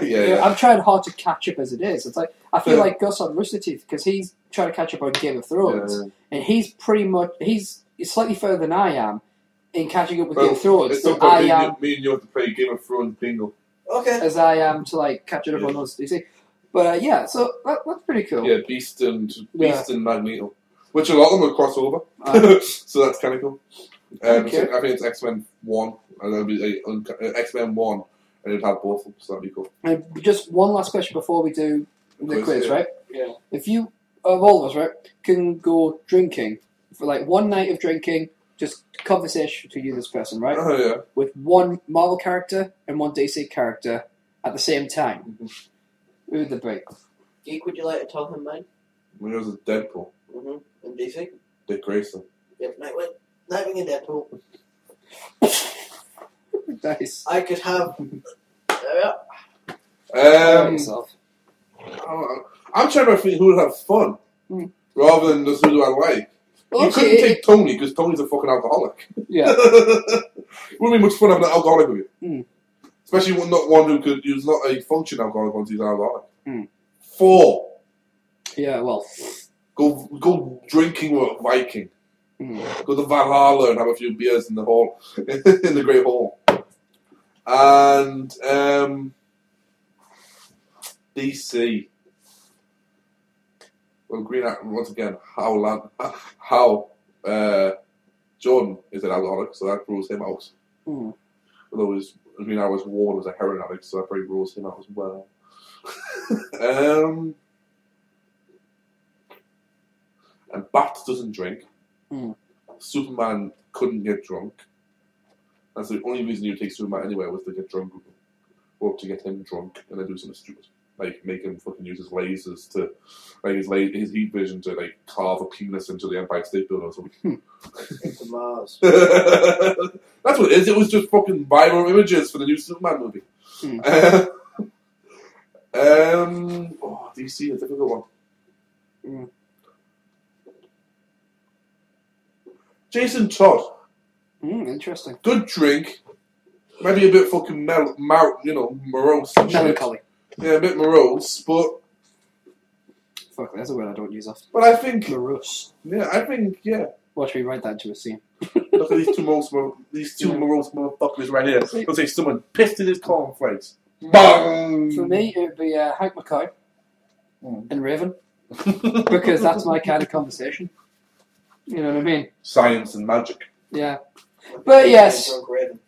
C: yeah.
B: I'm trying hard to catch up as it is. It's like I feel like Gus on Rooster Teeth because he's trying to catch up on Game of Thrones, and he's pretty much he's slightly further than I am in catching up with Game of Thrones.
C: It's
B: So
C: not
B: I am
C: me and you have to play Game of Thrones bingo.
A: Okay.
B: as I am to like catching up on those. You see, but yeah, so that's pretty cool.
C: Yeah, Beast and Magneto, which a lot of them will cross over. So that's kind of cool.
B: Okay.
C: I think it's X-Men 1, and that'll be X-Men 1, and it'd have both of them, so that'd be cool.
B: And just one last question before we do the quiz,
C: yeah.
B: right?
A: Yeah.
B: If you, of all of us, right, can go drinking for like one night of drinking, just conversation between you and this person, right?
C: Oh yeah.
B: With one Marvel character and one DC character at the same time. Who would they be?
A: Geek, would you like to tell him mine?
C: When it was a Deadpool,
A: And DC?
C: Dick Grayson.
A: Yep, Nightwing. Nightwing and Deadpool.
B: Nice.
A: I could have...
B: Yourself.
C: I'm trying to think who would have fun, rather than just who do I like.
B: Well,
C: You couldn't take Tony, because Tony's a fucking alcoholic.
B: Yeah.
C: It wouldn't be much fun having an alcoholic with you.
B: Mm.
C: Especially not one who's not a functioning alcoholic once he's an alcoholic.
B: Mm.
C: 4.
B: Yeah, well.
C: Go drinking with a Viking.
B: Mm.
C: Go to Valhalla and have a few beers in the hall, in the Great Hall. And DC. Well, Green Arrow, once again, how Jordan is an alcoholic, so that rules him out.
B: Mm.
C: Although Green Arrow's Ward was a heroin addict, so that probably rules him out as well. And Bat doesn't drink.
B: Mm.
C: Superman couldn't get drunk. That's the only reason you take Superman anywhere was to get drunk with him. Or to get him drunk and then do something stupid. Like make him fucking use his lasers to, like his heat vision to like carve a penis into the Empire State Building or something.
A: Into Mars.
C: That's what it is. It was just fucking viral images for the new Superman movie. DC, a difficult one. Jason Todd.
B: Interesting.
C: Good drink. Maybe a bit fucking morose. and shit.
B: Melancholy.
C: Yeah, a bit morose, but
B: Fuck, that's a word I don't use often.
C: I think
B: Morose.
C: yeah.
B: Watch me write that into a scene.
C: Look at these two morose motherfuckers right here. They'll say someone pissed in his cornflakes. Bang!
B: For me, it would be Hank McCoy and Raven. Because that's my kind of conversation. You know what I mean?
C: Science and magic.
B: Yeah. But yes,
A: Drunk Raven.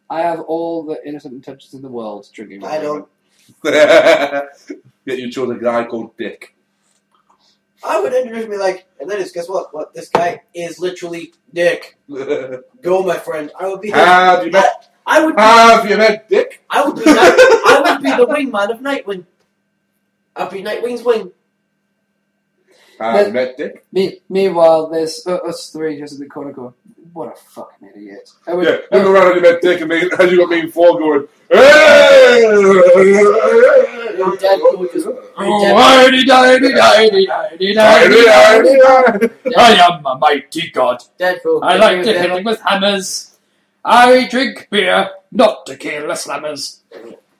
B: I have all the innocent intentions in the world drinking.
A: I don't.
C: Yet you chose a guy called Dick.
A: I would introduce me like, and then guess what? What, this guy is literally Dick. Go, my friend. I would be
C: Have you met Dick?
A: I would be the wingman of Nightwing. I'd be Nightwing's wing.
C: Have you met Dick?
B: Meanwhile, there's us three just in the corner going, what a fucking idiot.
C: You go around and you met Dick and you got me in 4 going, hey!
B: I am a mighty god.
A: Deadpool.
B: I like to hit him with hammers. I drink beer, not to kill the slammers.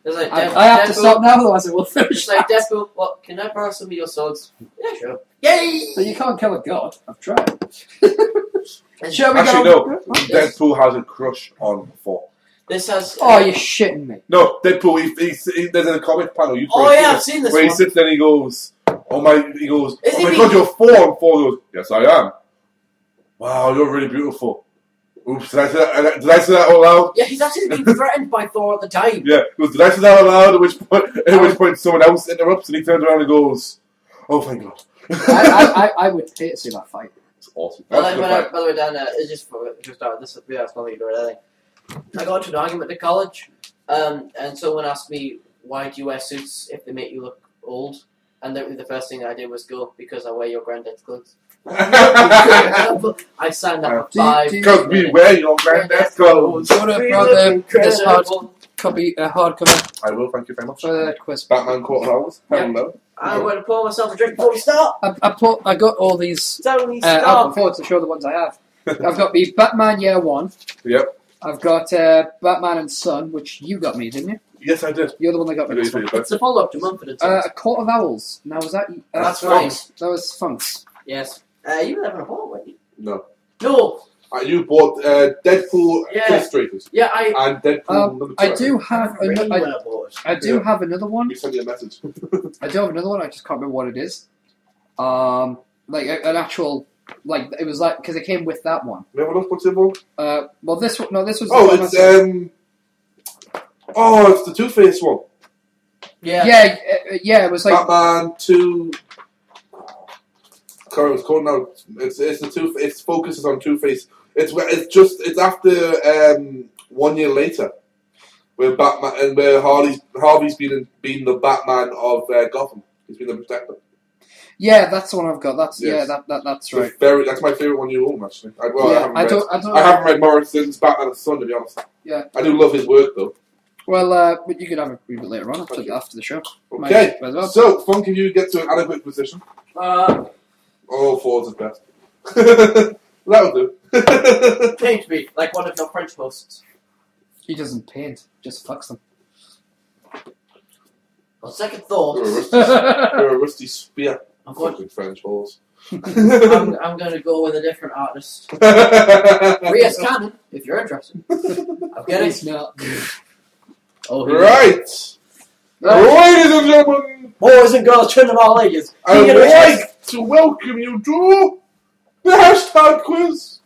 A: Like
B: I have to stop now, otherwise I will finish.
A: It's like Deadpool. What? Can I borrow some of your swords? Yeah, sure. Yay!
B: So you can't kill a god. I've tried.
C: relationships.
B: Shall we
C: Actually,
B: go?
C: no. Deadpool has a crush on Thor.
A: This has.
B: Oh, you're shitting me.
C: No, Deadpool. He there's a comic panel. You
A: Oh
C: probably
A: yeah, I've seen this
C: where
A: one.
C: he sits there and he goes, "Oh my!" He goes,
A: Is
C: "Oh
A: he
C: my
A: being-
C: God, you're Thor." And Thor goes, "Yes, I am." Wow, you're really beautiful. Oops, did I say that out loud?
A: Yeah, he's actually being threatened by Thor at the time.
C: Yeah, he goes, "Did I say that out loud?" At which point, someone else interrupts and he turns around and goes, "Oh, thank God."
B: I would pay to see that fight.
C: It's awesome.
A: By
C: That's a good fight.
A: the way, Dan, it's just start. This has nothing to do with anything. I got into an argument at college, and someone asked me, "Why do you wear suits if they make you look old?" And the first thing I did was go, "Because I wear your granddad's clothes." I signed up for 5
C: Because we wear your granddad's clothes.
B: Go to brother, this hardcover
C: I will, thank you very much.
B: for the quiz.
C: Batman Quarter Hours.
A: Yeah.
C: Hello.
A: I'm going to pour myself a drink before we start.
B: I got all these
A: So we
B: out
A: start.
B: before to show the ones I have. I've got the Batman Year 1.
C: Yep.
B: I've got Batman and Son, which you got me, didn't you?
C: Yes, I did.
B: You're the one that got me this one.
A: It's a follow-up to Mumford and Sons.
B: A Court of Owls. Now, was that...
A: That's
B: Funks.
A: right.
B: That was Funks.
A: Yes. You were never a ball, weren't you?
C: No.
A: No.
C: You bought Deadpool
A: Yeah.
C: Illustrators
A: Yeah,
C: and Deadpool number 2.
B: I do have
A: really
B: another...
A: when I bought it.
B: I do have another one.
C: You sent me a message.
B: I do have another one. I just can't remember what it is. Like an actual, like it was like because it came with that one.
C: You have a look what's involved?
B: Well, this one. No, this was.
C: Oh,
B: the one
C: it's
B: I said.
C: it's the Two-Face one.
A: Yeah.
B: Yeah. It was like
C: Batman 2. Sorry, it's called now. It's the Two. It focuses on Two-Face. It's after 1 year later, where Batman and where Harvey's been the Batman of Gotham. He's been the protector.
B: yeah, that's the one I've got. That's
C: Yes.
B: that's
C: So
B: right.
C: that's my favorite one you own actually. I
B: I
C: haven't read Morrison's Batman and Son to be honest.
B: Yeah.
C: I do love his work though.
B: Well, but you could have a wee bit later on after the show.
C: Okay,
B: Might as well.
C: so Funk, if you get to an adequate position. Ford's is best. That'll do.
A: Paint me like one of your French hosts.
B: He doesn't paint; just fucks them.
A: On second thought,
C: You're a rusty spear.
A: I'm going.
C: Fucking French balls.
A: I'm going to go with a different artist. Rias Cannon, if you're interested. I'm getting.
B: He's not.
A: Oh,
C: Right. Ladies and gentlemen,
A: boys and girls, children of all ages.
C: I would like to welcome you to the hashtag quiz.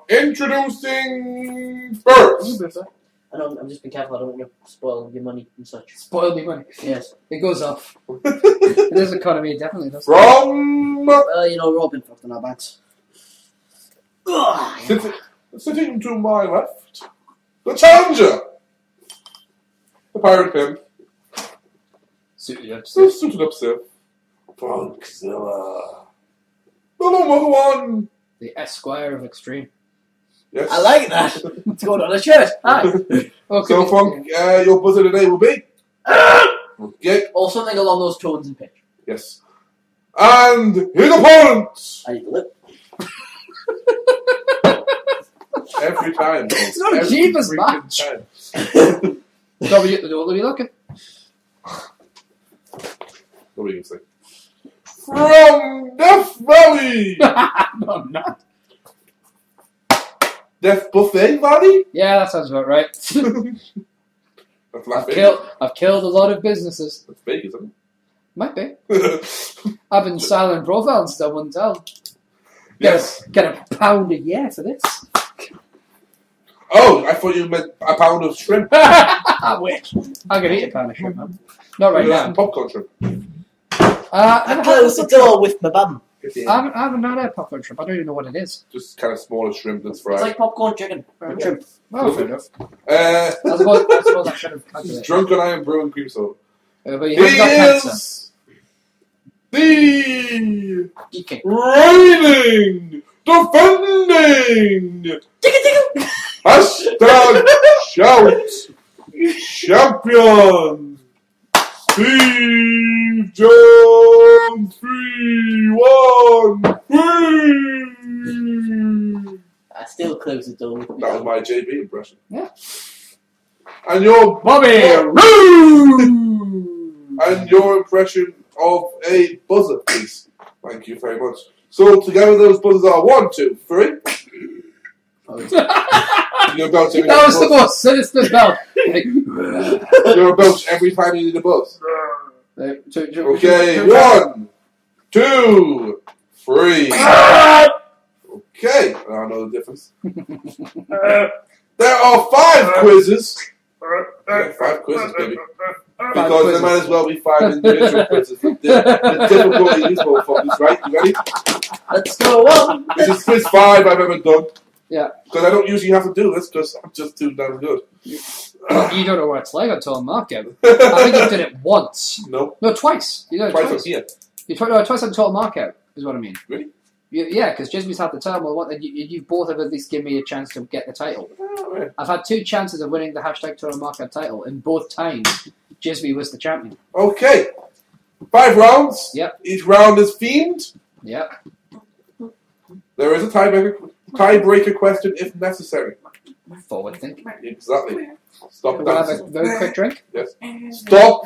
C: Introducing first.
A: I know, I'm just being careful. I don't want to spoil your money and such.
B: Spoil me money.
A: Yes.
B: It goes off. It is economy, it definitely does.
C: From
A: Well, you know, Robin fucked on our bats.
C: sitting to my left, the challenger, the pirate pimp,
B: Suited up.
C: the suited up self, Funkzilla, the number one.
B: The Esquire of Extreme.
C: Yes.
A: I like that. It's going on a shirt. Hi.
B: Okay.
C: So, Funk, your buzzer today will be. Okay.
A: Or something along those tones and pitch.
C: Yes. And his opponent.
A: I need to lip.
C: Every time.
B: It's not a
C: Every
B: Jeepers
C: freaking
B: match.
C: time.
B: W at the door, are you looking?
C: Nobody can say. From Death Valley.
B: No, I'm not.
C: Death Buffet Valley?
B: Yeah, that sounds about right.
C: That's Las
B: I've killed a lot of businesses.
C: That's Vegas, isn't
B: Might be.
C: it?
B: I've been silent profile and still wouldn't tell.
C: Yes.
B: Get a pound a year for this.
C: Oh, I thought you meant a pound of shrimp.
B: I wish. I could eat a pound of shrimp, man. Not right now.
C: Popcorn shrimp.
A: I close the door with my bum.
B: I haven't had a popcorn shrimp. I don't even know what it is.
C: Just kind of smaller shrimp that's fried.
A: It's like popcorn chicken.
B: Right.
A: Shrimp.
B: Well, fair enough.
C: Uh,
B: I suppose I should have
C: he's
B: calculated.
C: drunk on iron brew and cream soda.
B: But
C: He
B: he has got cancer.
C: is the
A: DK.
C: reigning, defending, hashtag shout champion, Steve Jones 3-1.
A: I still close the door with
C: That was my JB impression.
B: Yeah.
C: And your
B: Bobby Roode!
C: and your impression of a buzzer, please. Thank you very much. So together those buzzers are 1, 2, 3. You're about to
B: That was the most sinister bell.
C: You're about every time you need a buzz. Okay, 1, 2, 3. Okay, I know the difference. There are 5 quizzes. Yeah, 5 quizzes, baby. Because there might as well be 5 individual quizzes. The difficulty in these motherfuckers, right? You ready?
A: Let's go on.
C: This is quiz 5 I've ever done.
B: Yeah.
C: Because I don't usually have to do this because I'm just too damn good.
B: You don't know what it's like until a markout. I think you did it once.
C: No.
B: No, twice. You did it
C: Twice up here.
B: Twice until a markout, is what I mean.
C: Really?
B: Yeah, because Jisby's had the title. You both have at least given me a chance to get the title.
C: Oh, right.
B: I've had 2 chances of winning the hashtag Total Markout title, and both times Jisby was the champion.
C: Okay. 5 rounds.
B: Yep.
C: Each round is themed.
B: Yep.
C: There is a tiebreaker question if necessary.
B: Forward thinking.
C: Exactly. Stop
B: We're going to have
C: dancing.
B: a very quick drink.
C: Yes. Stop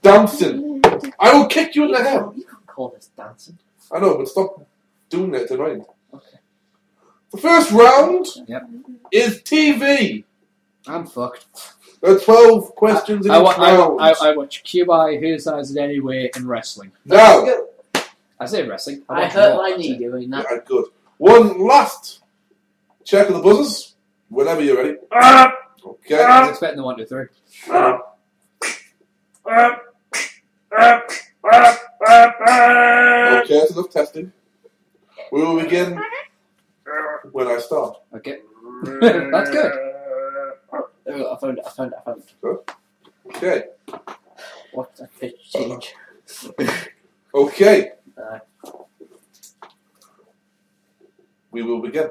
C: dancing. I will kick you in the head.
A: You can't call this dancing.
C: I know, but stop doing it. It's annoying.
A: Okay.
C: The first round
B: Yep.
C: is TV.
B: I'm fucked.
C: There are 12 questions in each round.
B: I watch QI, Who's Eyes in Any Way, and wrestling.
C: Now,
B: I say wrestling.
A: I
B: watch
A: hurt
B: Raw,
A: my
B: that's
A: knee
B: it.
A: doing that.
C: yeah, good. One last check of the buzzers. Whenever you're ready. Okay.
B: I was expecting the 1, 2, 3.
C: Okay, that's enough testing. We will begin when I start.
B: Okay. That's good.
A: There we go, I found it.
C: Okay.
A: What's a pitch change?
C: Okay. We will begin.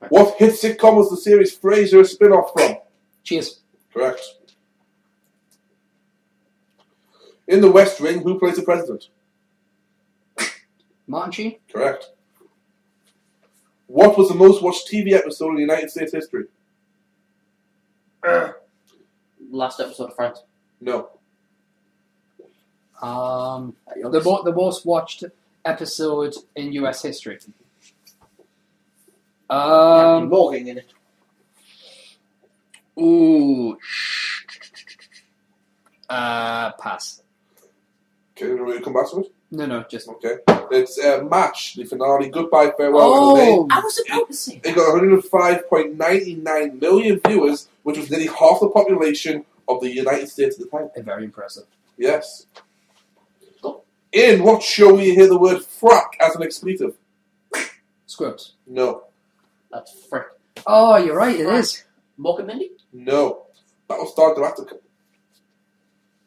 C: What hit sitcom was the series Frasier a spin-off from?
B: Cheers.
C: Correct. In the West Wing, who plays the president?
B: Martin Sheen?
C: Correct. What was the most watched TV episode in United States history?
A: Last episode of Friends.
C: No.
B: The most watched episode in US history.
A: Morgan in it.
B: Ooh. Pass.
C: Okay, you ready to come back to it?
B: No, just.
C: Okay. It's Match, the finale. Goodbye, farewell, and
B: Oh!
A: I was about to say.
C: it got 105.99 million viewers, which was nearly half the population of the United States at the time.
B: Very impressive.
C: Yes. In what show will you hear the word frack as an expletive?
B: Script.
C: No.
A: That's frick.
B: Oh, you're right, it is.
A: Morgan Mindy?
C: No. That was Star Director.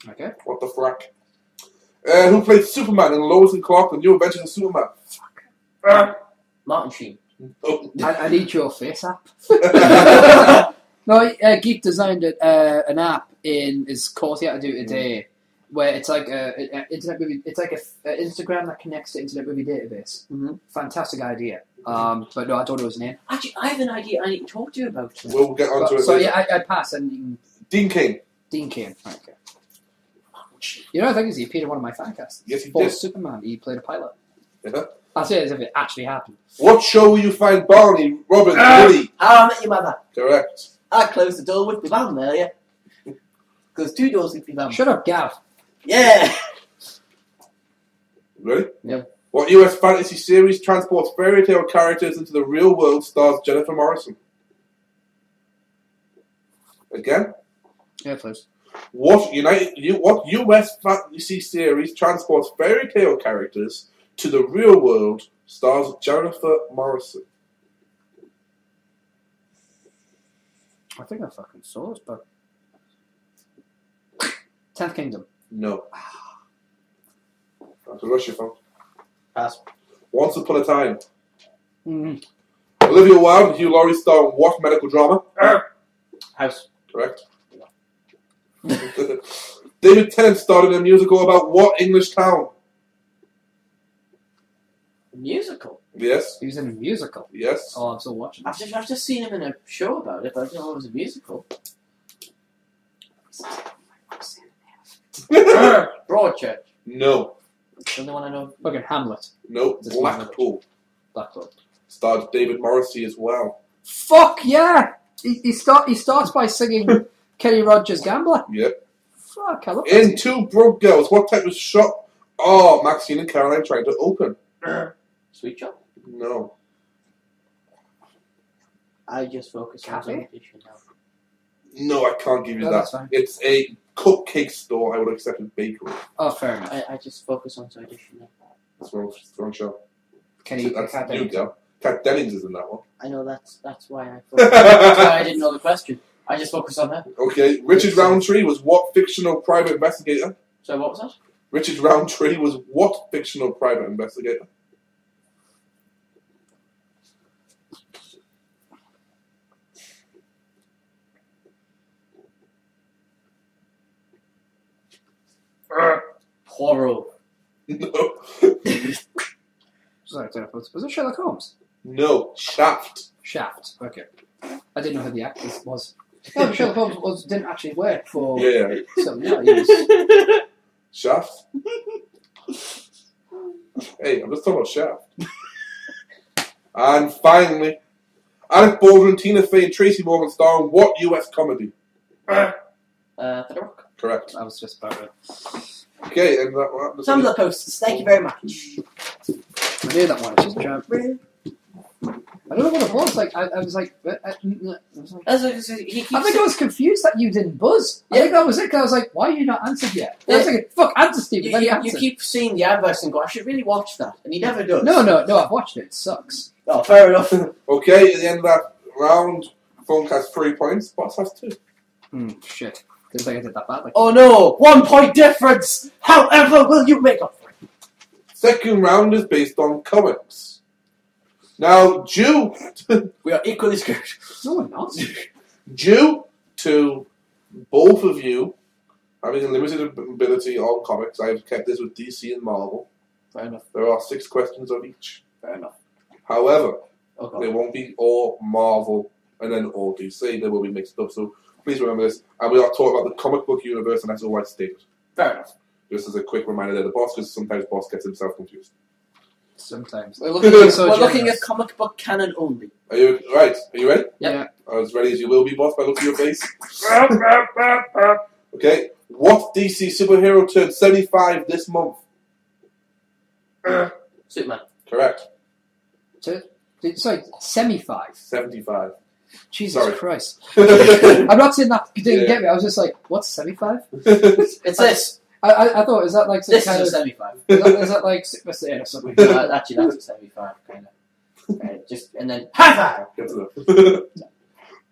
B: Okay.
C: What the frack? Who played Superman in Lois and Clark, The New Adventures of Superman?
A: Martin Sheen.
C: No.
B: I need your face app. No, Geek designed an app in his course he had to do today, where it's like internet movie. It's like a Instagram that connects to Internet Movie Database.
A: Mm-hmm.
B: Fantastic idea. But no, I don't know his name.
A: Actually, I have an idea I need to talk to you about.
C: We'll get onto it
B: So
C: later.
B: yeah, I pass and you can,
C: Dean King.
B: Dean King. Right, okay. You know, the thing is, he appeared in one of my fan casts.
C: Yes, he
B: For
C: did.
B: Superman, he played a pilot.
C: Yeah.
B: I say it as if it actually happened.
C: What show will you find Barney, Robin, Willie?
A: How I Met Your Mother.
C: Correct.
A: I closed the door with my mum earlier. Because 2 doors with my mum.
B: Shut up, Gav.
A: Yeah.
C: Ready?
B: Yeah.
C: What US fantasy series transports fairy tale characters into the real world stars Jennifer Morrison? Again?
B: Yeah, please.
C: What US fantasy series transports fairy tale characters to the real world stars Jennifer Morrison?
B: I think I fucking saw this, but 10th Kingdom.
C: No. That's a rush your phone.
A: Pass.
C: Once Upon a Time.
B: Mm.
C: Olivia Wilde and Hugh Laurie star in what medical drama?
A: House.
C: Correct. David Tennant starred in a musical about what English town?
A: Musical.
C: Yes.
B: He was in a musical.
C: Yes.
B: Oh, I'm still watching.
A: I've just seen him in a show about it, but I didn't know it was a musical. Broadchurch.
C: No.
A: The only one I know.
B: Fucking Hamlet.
C: No.
B: Just
C: Blackpool.
B: Black Bolt.
C: Starred David Morrissey as well.
B: Fuck yeah! He starts by singing Kenny Rogers' Gambler.
C: Yep.
B: Fuck, I love
C: In
B: that.
C: Two Broke Girls, what type of shop are Maxine and Caroline trying to open?
A: Sweet shop.
C: No.
A: I just focus on
B: Cafe?
A: audition now.
C: No, I can't give you
B: No,
C: that.
B: that's fine.
C: It's a cupcake store. I would accept a bakery.
B: Oh, fair enough.
A: I just focus on audition now.
C: That's wrong show.
B: Kenny,
C: That's
B: Cat
C: you,
B: Dennings.
C: girl. Kat Dennings is in that one.
A: I know that's why I focus. That's why I didn't know the question. I just focus on her.
C: Okay, Richard Roundtree was what fictional private investigator?
A: So what was that?
C: Richard Roundtree was what fictional private investigator?
A: Poirot.
C: No.
B: Sorry, was it Sherlock Holmes?
C: No. Shaft.
B: Shaft. Okay. I didn't know who the actor was. No, but Sherlock Holmes didn't actually work for
C: Yeah.
B: something. No, he was.
C: Shaft? Hey, I'm just talking about Shaft. And finally, Alec Baldwin, Tina Fey, and Tracy Morgan star in what US comedy?
A: For the Rock.
C: Correct.
B: That was just about it.
C: Okay, and that
A: Tumblr posters. Thank you very much.
B: I knew that one. It's just a joke. I don't know what it was. Like, I was like, I think I was confused that you didn't buzz. I think that was it. 'Cause I was like, why are you not answered yet? I was thinking, fuck, answer Stephen. Then he
A: You
B: answered.
A: keep seeing the adverts and go, I should really watch that. And he never does.
B: No, I've watched it. It sucks.
A: Oh, fair enough.
C: Okay, at the end of that round, Funk has 3 points, Boss has 2.
B: Shit. Didn't think I did that badly.
A: Oh no, 1 point difference! However will you make up for it?
C: Second round is based on comics. Now,
A: We are equally screwed.
B: No, we're not.
C: due to both of you having a limited ability on comics, I have kept this with DC and Marvel.
A: Fair enough.
C: There are 6 questions of each.
A: Fair enough.
C: However,
A: Oh, God.
C: they won't be all Marvel and then all DC. They will be mixed up. So please remember this. And we are talking about the comic book universe, and that's all I stated.
A: Fair enough.
C: Just as a quick reminder there, the boss, because sometimes boss gets himself confused.
B: Sometimes.
A: We're looking,
B: So
A: we're looking
B: generous.
A: at comic book canon only.
C: Are you right? Are you ready?
B: Yeah.
C: As ready as you will be, boss, by looking at your face. Okay. What DC superhero turned 75 this month?
A: Superman.
C: Correct.
B: Sorry, semi-5.
C: 75.
B: Jesus
C: Sorry.
B: Christ.
C: It's
B: I'm not saying that didn't
C: Yeah.
B: get me. I was just like, what's 75?
A: It's this.
B: I thought, is that like some
A: This
B: kind
A: is a
B: of...
A: 75.
B: Is that like Super Saiyan or something?
A: Actually, that's a 75, kind of. Just, and then, high five!
C: Good to know.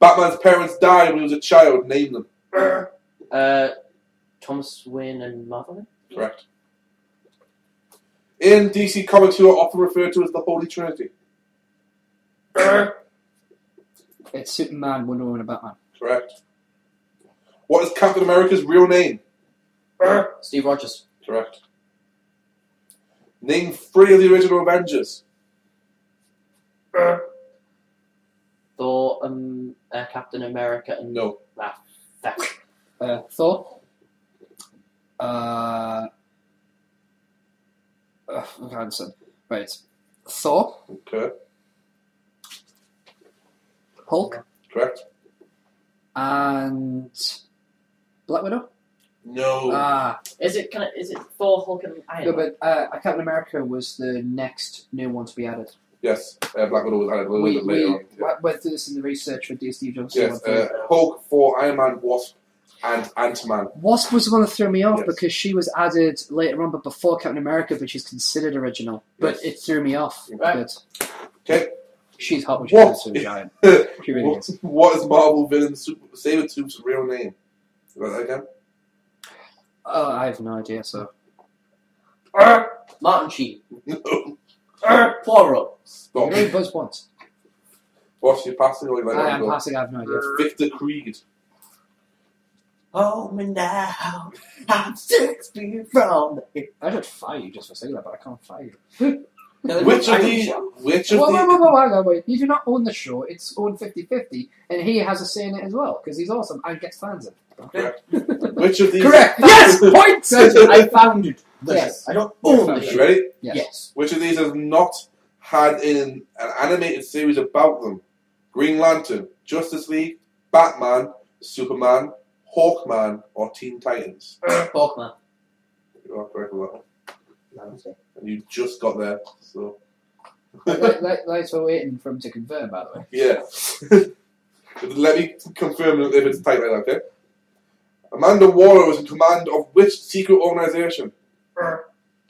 C: Batman's parents died when he was a child. Name them.
A: Thomas Wayne and Marvel.
C: Correct. In DC Comics, who are often referred to as the Holy Trinity.
B: It's Superman, Wonder Woman, and Batman.
C: Correct. What is Captain America's real name?
A: Steve Rogers.
C: Correct. Name 3 of the original Avengers.
A: Thor, Captain America, and...
C: No.
B: Thor. Okay, answer. Right. Thor.
C: Okay.
B: Hulk.
C: Correct.
B: And... Black Widow?
C: No.
A: Is it Thor, Hulk, and Iron
B: No,
A: Man?
B: but Captain America was the next new one to be added.
C: Yes. Black Widow was added a little bit later on. Yeah.
B: went through this in the research for D. Steve Jones.
C: Yes. Hulk, Thor, Iron Man, Wasp, and Ant-Man.
B: Wasp was the one that threw me off
C: Yes.
B: because she was added later on, but before Captain America, but she's considered original. But
C: Yes.
B: it threw me off.
A: Right.
B: But
C: Okay.
B: she's hot when she
C: What?
B: turns to a giant. She really is.
C: What is Marvel villain Sabretooth's real name? Is that again?
B: I have no idea, so...
A: Martin Sheen.
C: No.
A: Poirot.
C: Stop.
B: You only buzz once.
C: What's your passing? Or you
B: I am passing, I have no idea.
C: Victor Creed.
A: Hold me now. I'm 6 feet from the...
B: I should fire you just for saying that, but I can't fire you.
C: Which of these?
B: Wait. You do not own the show. It's owned 50-50, and he has a say in it as well, because he's awesome and gets fans of it.
C: Correct. Which of these?
B: Correct! Yes! Points!
A: I founded this.
B: Yes.
A: I don't own the
B: Yes.
C: You
A: shit.
C: ready?
B: Yes.
A: Yes.
C: Which of these has not had in an animated series about them? Green Lantern, Justice League, Batman, Superman, Hawkman, or Teen Titans?
A: Hawkman.
C: You are correct with that one.
A: No,
C: And you just got there, so...
B: Thanks for waiting for him to confirm, by the way.
C: Yeah. Let me confirm if it's tight like that, okay? Amanda Waller was in command of which secret organization?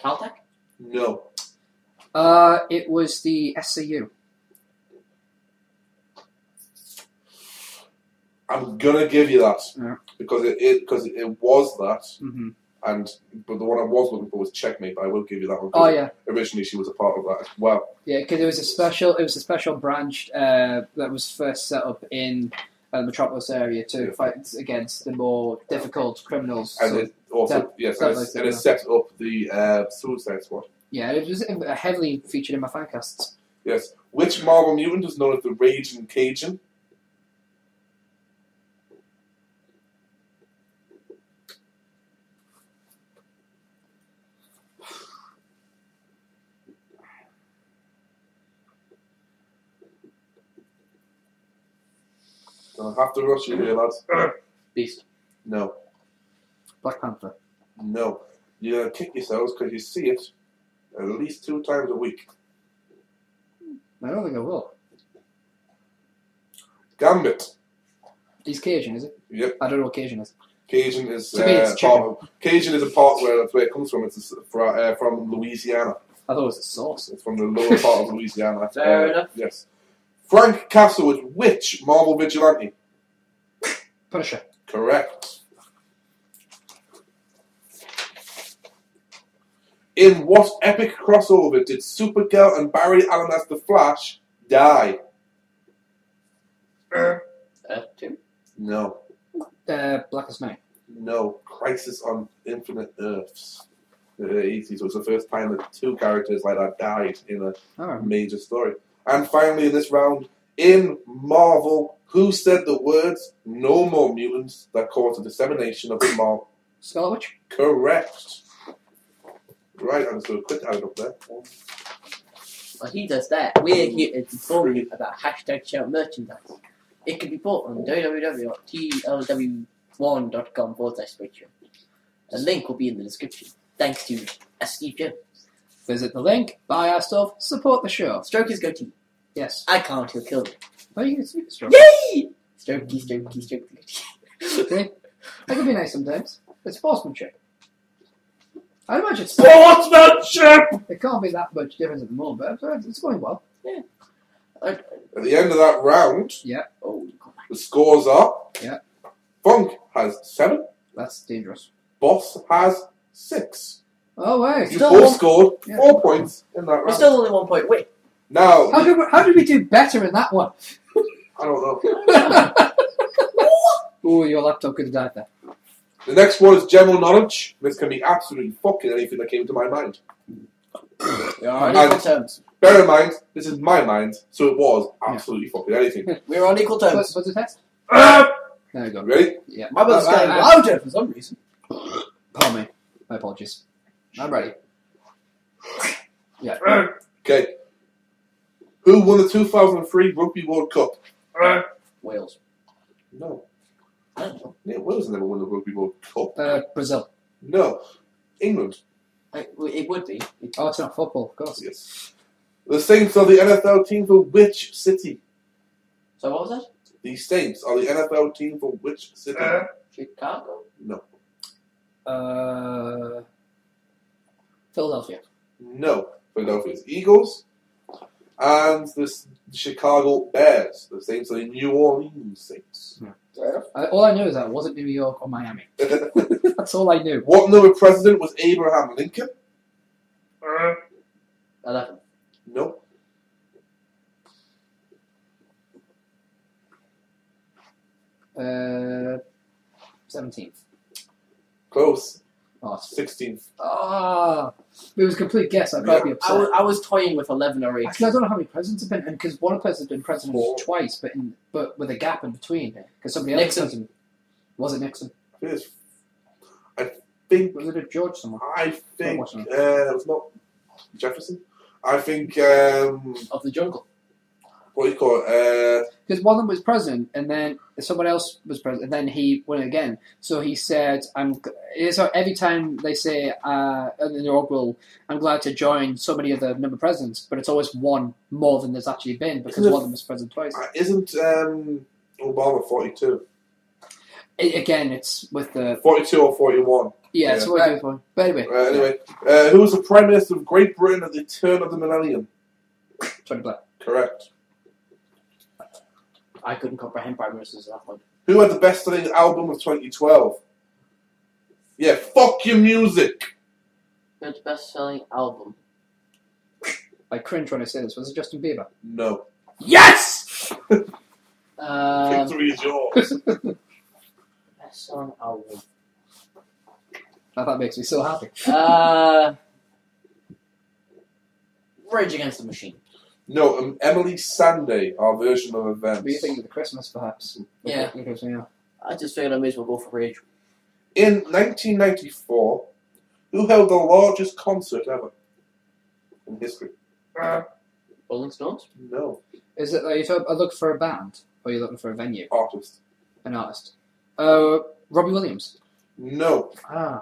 A: Caltech?
C: No.
B: It was the SCU.
C: I'm gonna give you that.
B: Yeah.
C: Because it was that.
B: Mm-hmm.
C: But the one I was looking for was Checkmate, but I will give you that one.
B: Oh yeah.
C: Originally she was a part of that as well.
B: Yeah, because it was a special branch that was first set up in the Metropolis area to fight against the more difficult criminals.
C: And
B: So,
C: it also, it set up the Suicide Squad.
B: yeah, it was heavily featured in my fancasts.
C: Yes. Which Marvel mutant is known as the Raging Cajun? I'll have to rush you here, lads.
A: Beast.
C: No.
B: Black Panther.
C: No. You're going to kick yourselves because you see it at least 2 times a week.
B: I don't think I will.
C: Gambit.
B: He's Cajun, is it?
C: Yep.
B: I don't know what Cajun is.
C: Cajun is
B: To me, it's
C: Cajun is a part where that's where it comes from. It's from Louisiana.
B: I thought it was a sauce.
C: It's from the lower part of Louisiana.
A: Fair enough.
C: Yes. Frank Castle was which Marvel vigilante?
B: Punisher.
C: Correct. In what epic crossover did Supergirl and Barry Allen as the Flash die?
A: Earth 2?
C: No.
B: Blackest Night.
C: No. Crisis on Infinite Earths. The 80s. It was the first time that 2 characters like that died in a
B: Oh.
C: major story. And finally, in this round, in Marvel, who said the words "No more mutants" that caused the dissemination of the Marvel?
B: Scarlet Witch?
C: Correct. Right, I'm just going to quick add it up there.
A: Well, he does that. We're here to inform you about #shout merchandise. It can be bought on www.tlw1.com/Patreon. A link will be in the description. Thanks to Steve Jones.
B: Visit the link, buy our stuff, support the show.
A: Stroke his goatee.
B: Yes.
A: I can't, he'll kill me.
B: Oh, you can speak the stroke.
A: Yay! Strokey, strokey, strokey.
B: See? That could be nice sometimes. It's sportsmanship. I imagine
C: Sportsmanship!
B: it can't be that much difference at the moment, but it's going well.
A: Yeah.
C: At the end of that round,
A: Oh,
C: the scores are:
B: Yeah.
C: Funk has 7,
B: That's dangerous.
C: Boss has 6.
B: Oh, wait.
C: You
A: Still
C: both
A: one-
C: scored
B: Yeah.
C: 4 points in that
A: we're
C: round.
A: still only 1 point away.
C: Now,
B: How did we do better in that one?
C: I don't know.
B: Oh, your laptop could have died there.
C: The next one is general knowledge. This can be absolutely fucking anything that came to my mind.
A: We are on
C: And-
A: equal terms.
C: Bear in mind, this is my mind, so it was absolutely fucking anything.
A: We're on equal terms.
B: What's the test? There you go.
C: Ready?
B: Yeah.
A: My brother's getting
B: Uh,
A: louder for some reason.
B: Pardon me. My apologies.
A: I'm ready.
B: Yeah.
C: Okay. Who won the 2003 Rugby World Cup?
A: Wales.
C: No.
A: I don't know.
C: Yeah, Wales never won the Rugby World Cup.
B: Brazil.
C: No. England.
A: It would be.
B: Oh, it's not football, of course.
C: Yes. The Saints are the NFL team for which city?
A: So what was that?
C: The Saints are the NFL team for which city?
A: Chicago?
C: No.
B: Philadelphia.
C: No. Philadelphia's Eagles. And the Chicago Bears. The Saints are the New Orleans Saints.
B: All I knew is that it wasn't New York or Miami. That's all I knew.
C: What number president was Abraham Lincoln?
A: 11.
C: No.
B: Uh, 17th.
C: Close.
B: Oh,
C: 16th.
B: it was a complete guess. I'd probably be upset.
A: I was toying with 11 or 8.
B: Actually, I don't know how many presidents have been, and because one person's been president
C: 4.
B: twice, but with a gap in between, because somebody else
A: Nixon.
B: was it Nixon?
C: I think.
B: Was it a George someone?
C: I think.
B: wasn't
C: It was not Jefferson. I think,
A: Of the jungle.
C: what do you call it?
B: Because one of them was president, and then someone else was president, and then he won again. So he said, every time they say in the inaugural, I'm glad to join so many of the number presidents, but it's always one more than there's actually been, because one of them was president twice.
C: Isn't Obama 42?
B: Again, it's with the...
C: 42 or 41?
B: Yeah, it's what it was. But anyway.
C: Who was the Prime Minister of Great Britain at the turn of the millennium?
B: Tony Blair.
C: Correct.
A: I couldn't comprehend Prime Ministers at that point.
C: Who had the best-selling album of 2012? Yeah, fuck your music!
A: Who had the best-selling album?
B: I cringe when I say this. Was it Justin Bieber?
C: No.
B: Yes!
C: Victory is yours.
A: Best-selling album.
B: That makes me so happy.
A: Rage Against the Machine.
C: No, Emily Sandé, our version of Events.
B: What do you think of the Christmas, perhaps?
A: Yeah. I just figured I may as well go for Rage.
C: In 1994, who held the largest concert ever in history?
A: Rolling Stones?
C: No.
B: Is it, are you looking for a band, or are you looking for a venue?
C: Artist.
B: An artist. Robbie Williams.
C: No.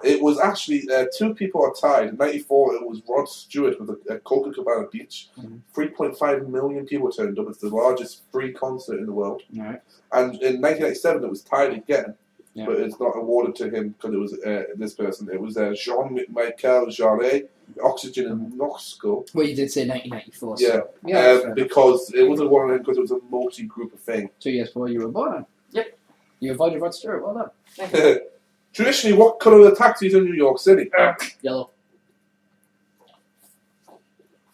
C: It was actually, two people are tied. In 94, it was Rod Stewart with a Copacabana Beach. 3.5 million people turned up. It's the largest free concert in the world.
B: Right.
C: And in 1997, it was tied again.
B: Yeah.
C: But it's not awarded to him because it was this person. It was Jean-Michel Jarre, Oxygen in Moscow.
B: Well, you did say 1994.
C: Yeah.
B: So, yeah,
C: because it wasn't awarded him because it was a multi-group thing.
B: 2 years before you were born.
A: Yep.
B: You avoided Rod Stewart. Well done.
C: Traditionally, what colour are the taxis in New York City?
A: Yellow.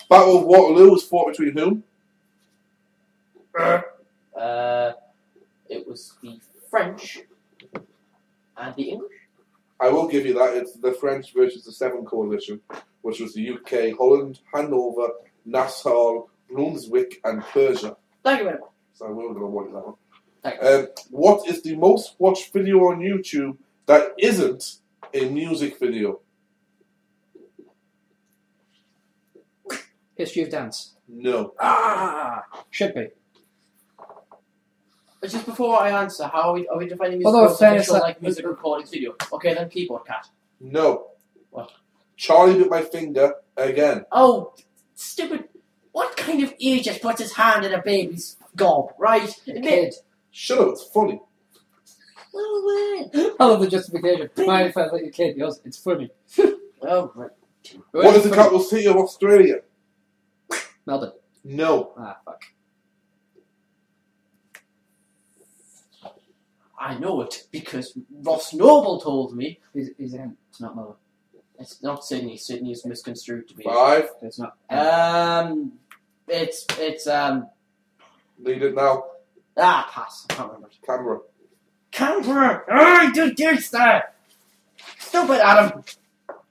C: Battle of Waterloo was fought between whom?
A: It was the French and the English.
C: I will give you that. It's the French versus the Seven Coalition, which was the UK, Holland, Hanover, Nassau, Brunswick, and Persia.
A: Thank you very much.
C: So we're going to watch that one.
A: Thank you.
C: What is the most watched video on YouTube that isn't a music video?
B: History of Dance.
C: No.
B: Should be.
A: But just before I answer, how are we defining music
B: Although,
A: as
B: fairness,
A: official, like music recordings video? Okay, then Keyboard Cat.
C: No.
A: What?
C: Charlie Bit My Finger again.
A: Oh, stupid. What kind of idiot puts his hand in a baby's gob, right?
B: A kid.
C: Shut up, it's funny.
A: Well,
B: I love the justification. Mine felt like a kid. Yours, it's funny.
A: oh, right.
C: What is the capital city of Australia?
B: Melbourne.
C: No.
B: Fuck.
A: I know it because Ross Noble told me.
B: He's in. It's not Melbourne.
A: It's not Sydney. Sydney is misconstrued to be.
C: 5.
B: It's not.
A: It's
C: Lead it now.
A: pass. I can't remember.
C: Canberra.
A: I do this that. Stupid Adam.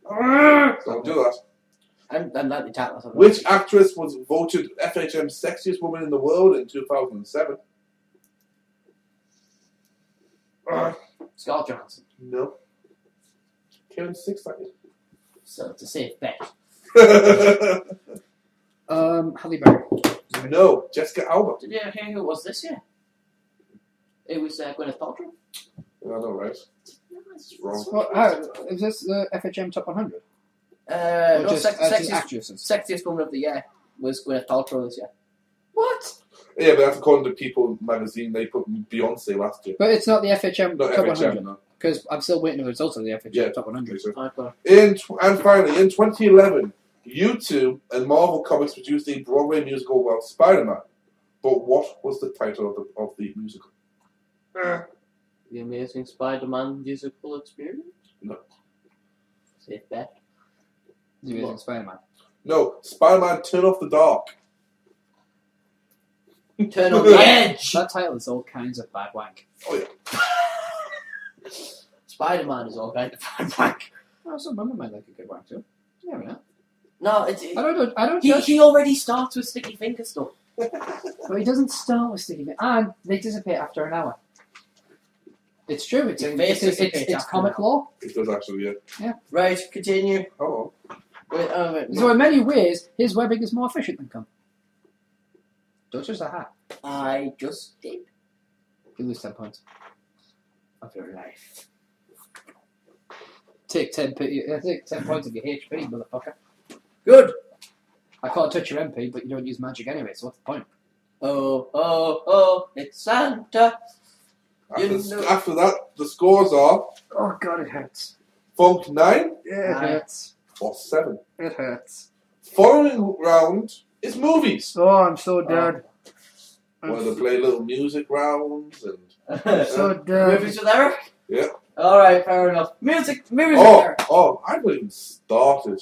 C: Don't do that.
A: I'm not the talent.
C: Which actress was voted FHM's sexiest woman in the world in 2007?
A: Scarlett Johansson.
C: No. Karen Six, that
A: So it's a safe bet.
B: Halle Berry.
C: No. Jessica Alba.
A: Did you hear who it was this year? It was Gwyneth Paltrow.
C: I know, right? Wrong.
B: What, is this the FHM Top 100?
A: No,
B: just actresses.
A: sexiest woman of the year was Gwyneth Paltrow this year.
B: What?
C: Yeah, but that's according to People magazine. They put Beyonce last year.
B: But it's not the FHM
C: Not
B: Top
C: FHM,
B: 100.
C: no.
B: Because I'm still waiting for the results of the FHM Top 100.
C: And finally, in 2011, U2 and Marvel Comics produced a Broadway musical about Spider-Man. But what was the title of the musical?
A: The Amazing Spider-Man musical experience?
C: No.
A: Safe bet.
B: The Amazing Spider-Man.
C: No, Spider-Man Turn Off the Dark.
A: Turn on the edge!
B: That title is all kinds of bad wank.
C: Oh, yeah.
A: Spider-Man is all kinds of bad wank.
B: Oh, some women might like a good wank too. Yeah, we know.
A: No, it's...
B: I don't judge.
A: He already starts with sticky finger stuff.
B: But he doesn't start with sticky fingers. And they dissipate after an hour. It's true. It's comic law.
C: It does actually, yeah.
A: Right, continue.
C: Oh.
A: Wait,
B: So in many ways, his webbing is more efficient than cum. Don't touch the hat.
A: I just did.
B: You lose 10 points of your life. Take 10 points of your HP, motherfucker.
A: Good.
B: I can't touch your MP, but you don't use magic anyway, so what's the point?
A: Oh, it's Santa.
C: After that, the scores are
B: Oh god, it hurts.
C: Funk 9
B: Yeah, it hurts.
C: or 7.
B: It hurts.
C: Following round is movies.
B: Oh, I'm so dead.
C: Where they play little music rounds and
B: I'm so dead.
A: Movies with Eric?
C: yeah.
A: Alright, fair enough. Movies with Eric.
C: I haven't even started.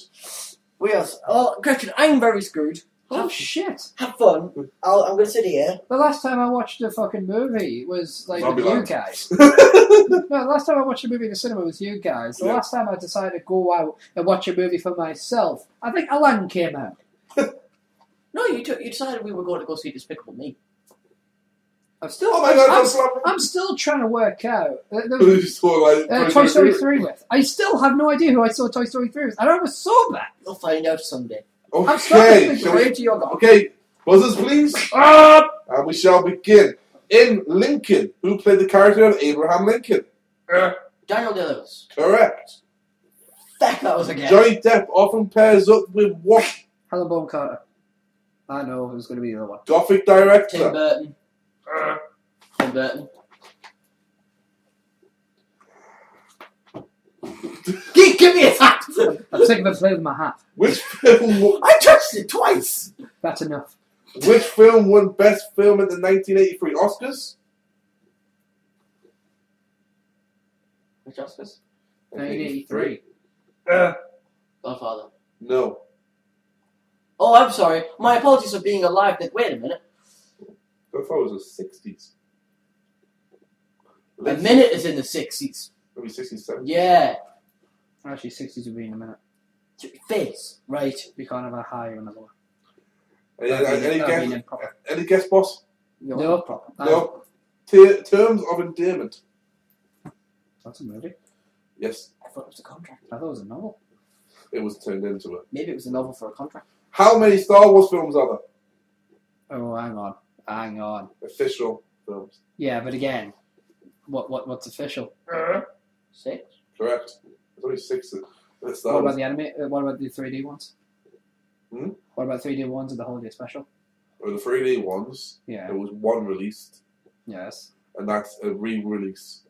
A: Gretchen, I'm very screwed.
B: Oh shit.
A: Have fun. I'm going to sit here.
B: The last time I watched a fucking movie was like with you
C: Zombieland.
B: guys. No, the last time I watched a movie in the cinema was you guys. The
C: Yeah.
B: last time I decided to go out and watch a movie for myself, I think Aladdin came out.
A: No, you decided we were going to go see Despicable Me.
B: I'm still,
C: Oh my god, that's lovely.
B: I'm still trying to work out.
C: You saw, like,
B: Toy Story 3 with. I still have no idea who I saw Toy Story 3 with. I don't know so bad.
A: You'll find out someday.
B: I'm starting to
C: Okay,
B: think way too young.
C: okay, buzzers please. And we shall begin. In Lincoln, who played the character of Abraham Lincoln?
A: Daniel Day-Lewis.
C: Correct.
A: Fuck, that was a guess.
C: Johnny Depp often pairs up with what
B: Helen Bonham Carter. I know who's going to be the other one.
C: Gothic
A: Tim
C: director?
A: Burton. Tim Burton. Give me a hat!
B: I'm sick of it playing with my hat.
C: Which film?
A: I touched it twice!
B: That's enough.
C: Which film won Best Film at the 1983 Oscars?
A: Which Oscars?
B: 1983.
A: Godfather.
C: No.
A: Oh, I'm sorry. My apologies for being alive. Wait a minute.
C: I thought it was the 60s.
A: A minute is in the 60s.
C: Maybe 67.
A: Yeah.
B: Actually, 60s would be in a minute.
A: Face. Right.
B: We can't have a higher on the lower.
C: Any guess, boss?
B: No.
C: No. Terms of endearment.
B: That's a movie.
C: Yes,
A: I thought it was a contract.
B: I thought it was a novel.
C: it was turned into it.
A: Maybe it was a novel for a contract.
C: How many Star Wars films are there?
B: Oh, hang on.
C: Official films.
B: Yeah, but again, what's official?
A: 6.
C: Correct. There's only 6 at Star
B: What
C: Wars.
B: about the anime? What about the 3D ones?
C: Hmm?
B: What about 3D ones and the holiday special?
C: Or the 3D ones,
B: Yeah.
C: there was one released,
B: Yes.
C: and that's a re-release.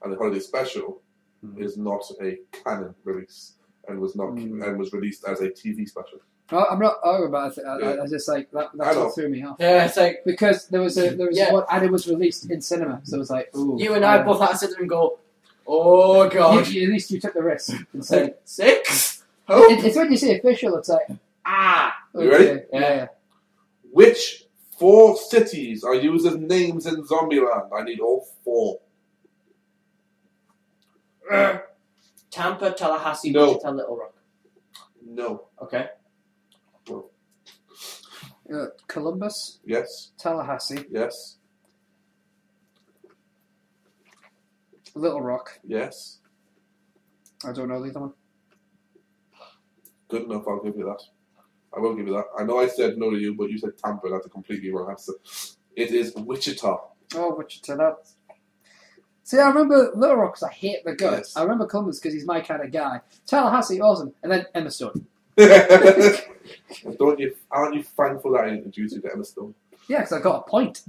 C: And the holiday special
B: Mhm.
C: is not a canon release, and was not and was released as a TV special.
B: Oh, I'm not arguing about it.
C: Yeah.
B: I just like that's
C: I know.
B: what threw me off.
A: Yeah, it's like
B: Because there was
A: Yeah.
B: one, and it was released in cinema, so it was like, ooh.
A: you and I both had to sit there and go, oh god.
B: At least you took the risk and said,
A: 6? Oh.
B: it's when you say official, it's like,
C: You ready?
B: Yeah.
C: Which 4 cities are used as names in Zombieland? I need all 4.
A: Tampa, Tallahassee,
C: No.
A: Wichita, Little Rock.
C: No.
A: Okay.
B: Columbus,
C: Yes.
B: Tallahassee,
C: Yes.
B: Little Rock.
C: Yes.
B: I don't know the other one.
C: Good enough, I'll give you that. I will give you that. I know I said no to you, but you said Tampa. That's a completely wrong answer. It is Wichita.
B: Oh, Wichita. That. See, I remember Little Rock because I hate the guts.
C: Yes.
B: I remember Columbus because he's my kind of guy. Tallahassee, awesome. And then Emma Stone.
C: Aren't you thankful that I introduced you to Emma Stone?
B: Yeah, because I got a point.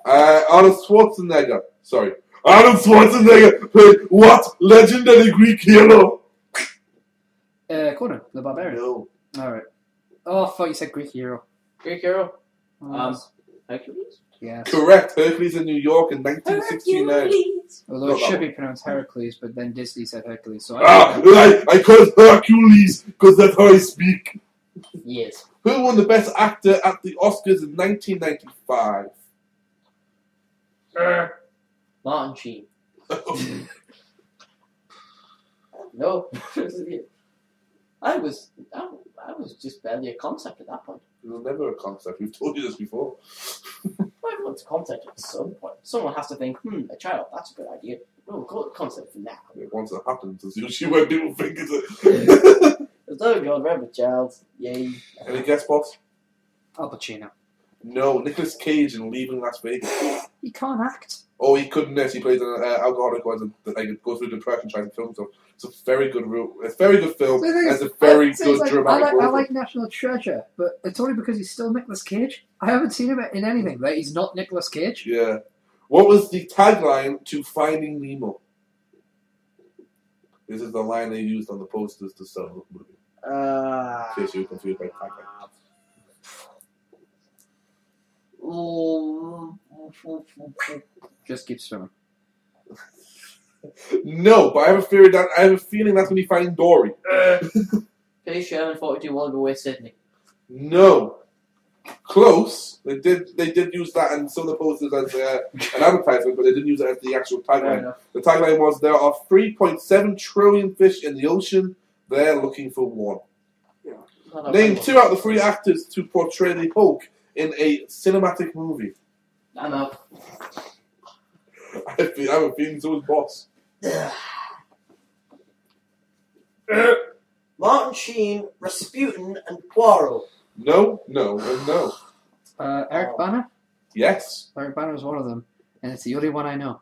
C: Arnold Schwarzenegger. Sorry. Arnold Schwarzenegger played what legendary Greek hero?
B: Conan, the Barbarian.
C: No.
B: Alright. Oh, I thought you said Greek hero.
A: Greek hero.
B: Oh,
A: Hercules?
B: yes.
C: Correct. Hercules in New York in 1969.
A: Hercules.
B: Although
C: Not
B: it
C: that
B: should
C: one.
B: be pronounced Heracles, but then Disney said Hercules, so
C: I call it Hercules because that's how I speak.
A: Yes.
C: Who won the Best Actor at the Oscars in 1995?
A: Martin Sheen. No. I was just barely a concept at that point.
C: It was never a concept. We've told you this before.
A: Everyone's a concept at some point. Someone has to think, a child, that's a good idea. We'll call it a concept for now.
C: Once it happens, it's usually when people think it's a...
A: There's Oh God, Rabbit Child. Yay.
C: Any guess, boss?
B: Al Pacino.
C: No, Nicolas Cage in Leaving Las Vegas.
B: He can't act.
C: Oh, he couldn't. He played an alcoholic who goes through depression trying to film himself. It's a very good film. It's a very good dramatic
B: I like National Treasure, but it's only because he's still Nicolas Cage. I haven't seen him in anything, right? He's not Nicolas Cage.
C: Yeah. What was the tagline to Finding Nemo? This is the line they used on the posters to sell the movie. In case you were confused by tagline.
B: Just keep swimming.
C: No, but I have a feeling that's going to be Finding Dory.
A: P. Sherman 42 Wallaby Sydney.
C: No. Close. They did use that in some of the posters as an advertisement, but they didn't use it as the actual tagline. The tagline was, there are 3.7 trillion fish in the ocean. They're looking for one.
A: Yeah.
C: Name 2 out of the 3 actors to portray the Hulk in a cinematic movie.
A: I'm out.
C: I have a feeling so is Boss.
A: Martin Sheen, Rasputin, and Poirot.
C: No, no, and no.
B: Eric Bana?
C: Yes.
B: Eric Bana is one of them, and it's the only one I know.